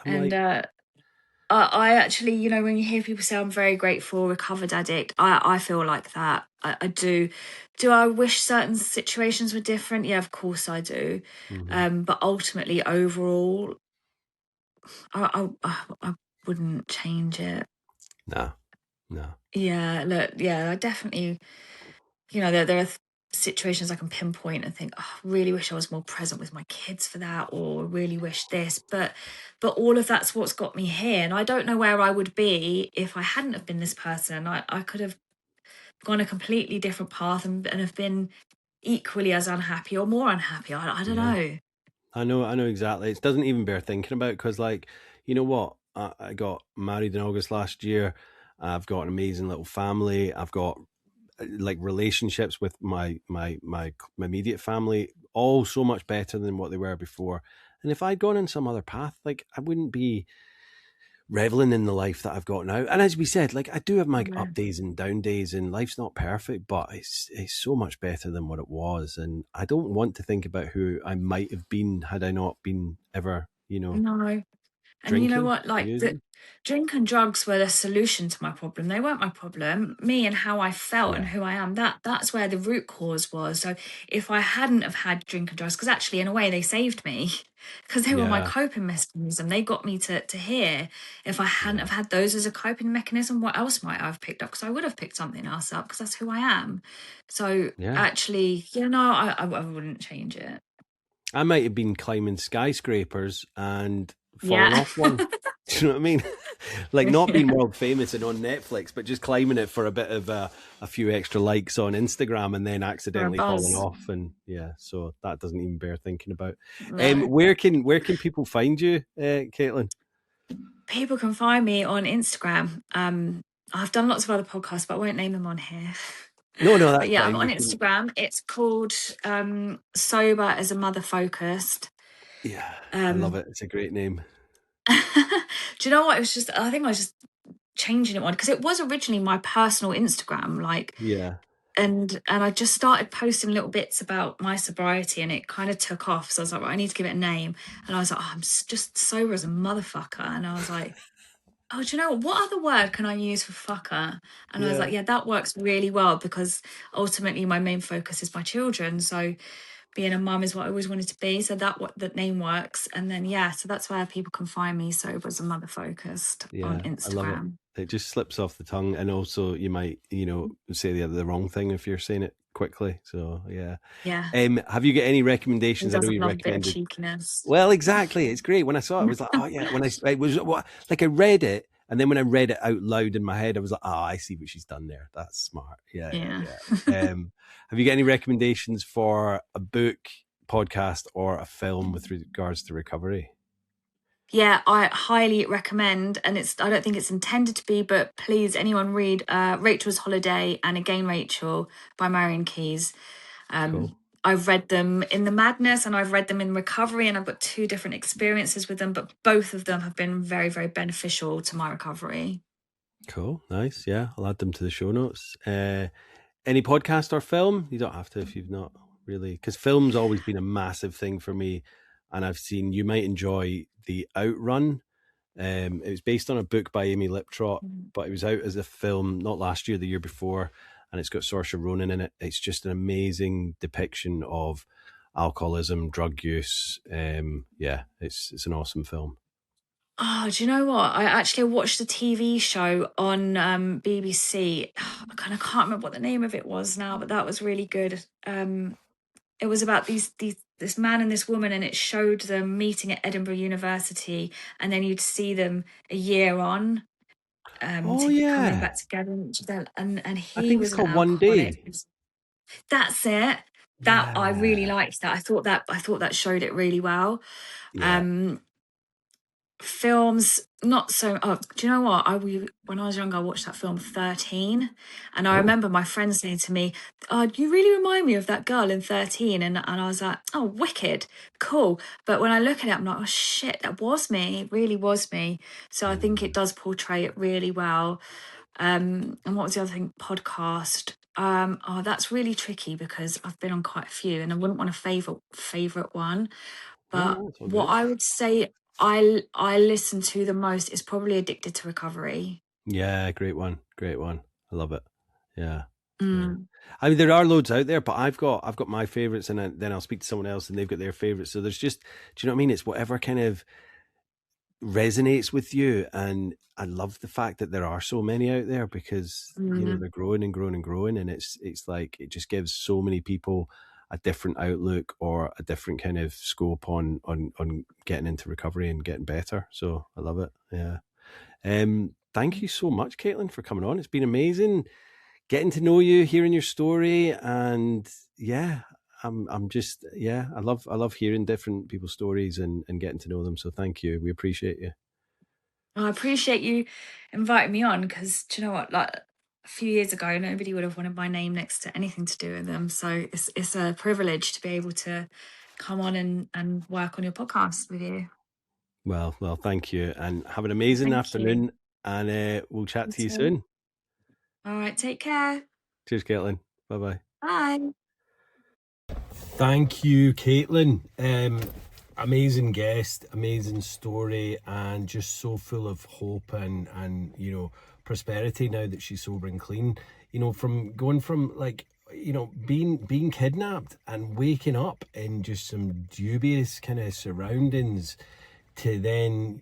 today. I actually, you know, when you hear people say I'm very grateful, recovered addict, I feel like that. I do. Do I wish certain situations were different? Yeah, of course I do. But ultimately, overall, I wouldn't change it. No. Yeah, look, yeah, I definitely, you know, there are situations I can pinpoint and think, oh, I really wish I was more present with my kids for that, or really wish this, but all of that's what's got me here. And I don't know where I would be if I hadn't have been this person. I could have gone a completely different path and have been equally as unhappy or more unhappy. I don't know. I know exactly. It doesn't even bear thinking about, because, like, you know what? I got married in August last year. I've got an amazing little family. I've got like relationships with my immediate family, all so much better than what they were before. And if I'd gone in some other path, like, I wouldn't be reveling in the life that I've got now. And as we said, like, I do have my up days and down days, and life's not perfect, but it's so much better than what it was. And I don't want to think about who I might have been had I not been ever, No. And drinking, you know what? Like, the drink and drugs were the solution to my problem. They weren't my problem. Me and how I felt and who I am, that's where the root cause was. So if I hadn't have had drink and drugs, because actually in a way they saved me, because they were my coping mechanism. They got me to here. If I hadn't have had those as a coping mechanism, what else might I have picked up? Because I would have picked something else up, because that's who I am. So actually, I wouldn't change it. I might have been climbing skyscrapers and falling off one. Do you know what I mean? Like, not being world famous and on Netflix, but just climbing it for a bit of a few extra likes on Instagram, and then accidentally falling off. And so that doesn't even bear thinking about. No. Where can people find you, Kaitlin? People can find me on Instagram. I've done lots of other podcasts, but I won't name them on here. No, that's fine. I'm on Instagram. It's called Sober as a Mother Focused. Yeah, I love it. It's a great name. Do you know what? It was just, I think I was just changing it one, because it was originally my personal Instagram, like, and I just started posting little bits about my sobriety, and it kind of took off. So I was like, I need to give it a name. And I was like, I'm just sober as a motherfucker. And I was like, oh, do you know what other word can I use for fucker? And I was like, that works really well, because ultimately my main focus is my children. So being a mum is what I always wanted to be. So that name works. And then, so that's where people can find me, Sober as a Mother Focused, on Instagram. I love it. It just slips off the tongue. And also you might, say the wrong thing if you're saying it quickly. So, yeah. Have you got any recommendations? I know you recommended. A bit of cheekiness. Well, exactly. It's great. When I saw it, I was like, oh, yeah. When I was like, I read it. And then when I read it out loud in my head, I was like, oh, I see what she's done there. That's smart. Yeah. Have you got any recommendations for a book, podcast, or a film with regards to recovery? Yeah, I highly recommend, and I don't think it's intended to be, but please, anyone read Rachel's Holiday and Again Rachel by Marion Keyes. Cool. I've read them in the madness and I've read them in recovery, and I've got two different experiences with them, but both of them have been very, very beneficial to my recovery. Cool. Nice. Yeah, I'll add them to the show notes. Any podcast or film? You don't have to if you've not really, because film's always been a massive thing for me. And I've seen, you might enjoy The Outrun. It was based on a book by Amy Liptrot, but it was out as a film, not last year, the year before. and it's got Saoirse Ronan in it. It's just an amazing depiction of alcoholism, drug use. It's an awesome film. Oh, do you know what? I actually watched a TV show on BBC. I kind of can't remember what the name of it was now, but that was really good. It was about this man and this woman, and it showed them meeting at Edinburgh University, and then you'd see them a year on, coming back together, and I he think it's was an called One alcoholic. Day. That's it. That I really liked that. I thought that showed it really well. Yeah. Films, not so. Oh, do you know what? When I was younger, I watched that film 13, and I remember my friend saying to me, "Oh, you really remind me of that girl in 13," and I was like, "Oh, wicked, cool." But when I look at it, I'm like, "Oh shit, that was me. It really was me." So I think it does portray it really well. And what was the other thing? Podcast. That's really tricky because I've been on quite a few, and I wouldn't want a favorite one. But No, it's all what good. I would say I listen to the most is probably Addicted to Recovery. Yeah, great one. I love it. Yeah. Mm. I mean, there are loads out there, but I've got my favorites, and then I'll speak to someone else, and they've got their favorites. So there's just, do you know what I mean? It's whatever kind of resonates with you, and I love the fact that there are so many out there because they're growing and growing and growing, and it's like it just gives so many people a different outlook or a different kind of scope on getting into recovery and getting better. So I love it. Yeah. Thank you so much, Kaitlin, for coming on. It's been amazing getting to know you, hearing your story, and I'm just I love hearing different people's stories and getting to know them. So thank you. We appreciate you. I appreciate you inviting me on because, do you know what? Like a few years ago, nobody would have wanted my name next to anything to do with them. So it's a privilege to be able to come on and work on your podcast with you. Well, thank you, and have an amazing Thank afternoon, you. and we'll chat to you too. soon. All right, take care. Cheers, Kaitlin. Bye-bye. Bye. Thank you, Kaitlin. Amazing guest, amazing story, and just so full of hope and prosperity now that she's sober and clean. From going from like being kidnapped and waking up in just some dubious kind of surroundings to then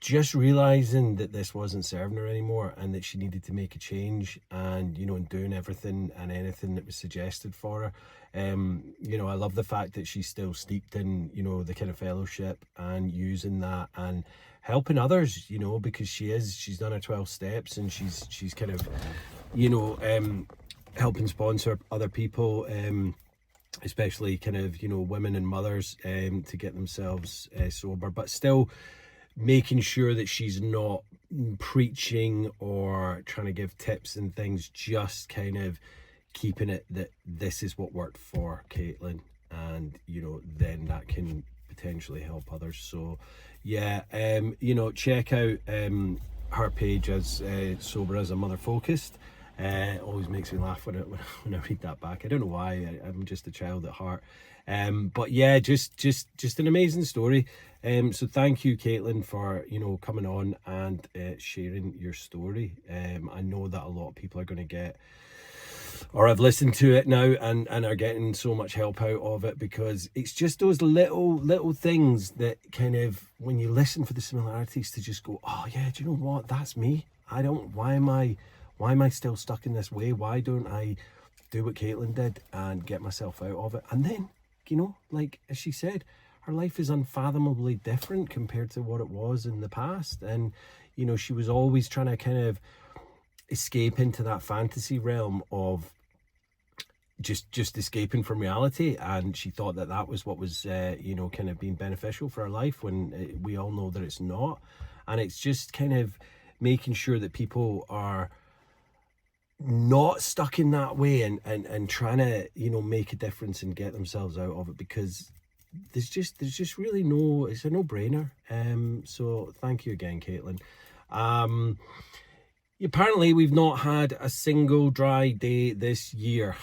just realizing that this wasn't serving her anymore and that she needed to make a change, and doing everything and anything that was suggested for her. I love the fact that she's still steeped in the kind of fellowship and using that and helping others, because she's done her 12 steps, and she's kind of helping sponsor other people, especially kind of women and mothers, to get themselves sober, but still making sure that she's not preaching or trying to give tips and things, just kind of keeping it that this is what worked for Kaitlin, and then that can potentially help others. So check out her page as Sober as a Mother Focused. Always makes me laugh when I read that back. I don't know why. I'm just a child at heart. But yeah, just an amazing story. So thank you, Kaitlin, for coming on and sharing your story. I know that a lot of people are going to get, or have listened to it now and are getting so much help out of it, because it's just those little things that kind of, when you listen for the similarities, to just go, oh yeah, do you know what? That's me. Why am I still stuck in this way? Why don't I do what Kaitlin did and get myself out of it? And then, like as she said, her life is unfathomably different compared to what it was in the past. And, she was always trying to kind of escape into that fantasy realm of just escaping from reality. And she thought that was what was, kind of being beneficial for her life, when we all know that it's not. And it's just kind of making sure that people are not stuck in that way and trying to make a difference and get themselves out of it, because there's just really it's a no-brainer. So thank you again, Kaitlin. apparently we've not had a single dry day this year.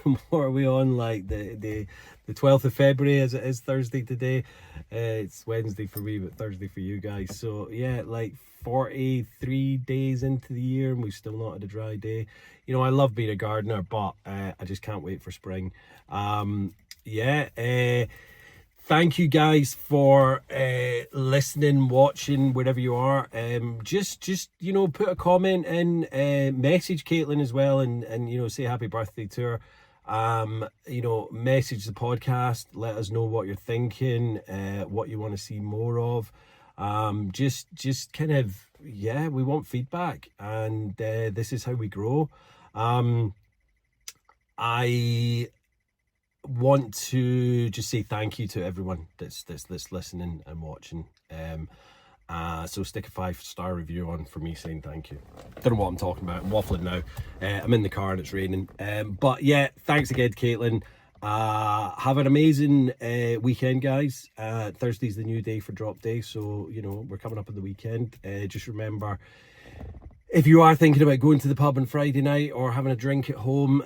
What are we on, like the 12th of February as it is Thursday today? It's Wednesday for me, but Thursday for you guys. So yeah, like 43 days into the year and we've still not had a dry day. You know, I love being a gardener, but I just can't wait for spring. Thank you guys for listening, watching, wherever you are. Just you know, put a comment in, message Kaitlin as well, and you know, say happy birthday to her. You know, message the podcast, let us know what you're thinking, what you want to see more of. Just kind of, yeah, we want feedback, and this is how we grow. I want to just say thank you to everyone that's listening and watching. So stick a 5-star review on for me saying thank you. Don't know what I'm talking about. I'm waffling now. I'm in the car and it's raining. But yeah, thanks again, Kaitlin. Have an amazing weekend, guys. Thursday's the new day for drop day, so you know we're coming up on the weekend. Just remember, if you are thinking about going to the pub on Friday night or having a drink at home,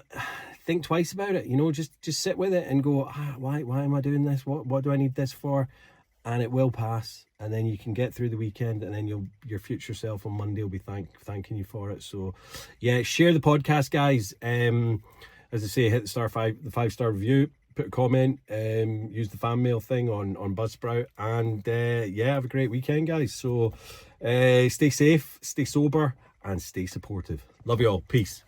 think twice about it. You know, just sit with it and go, why am I doing this? What do I need this for? And it will pass, and then you can get through the weekend, and then your future self on Monday will be thanking you for it. So yeah, share the podcast, guys. As I say, hit the 5-star review, put a comment, use the fan mail thing on Buzzsprout, and yeah, have a great weekend, guys. So stay safe, stay sober, and stay supportive. Love you all. Peace.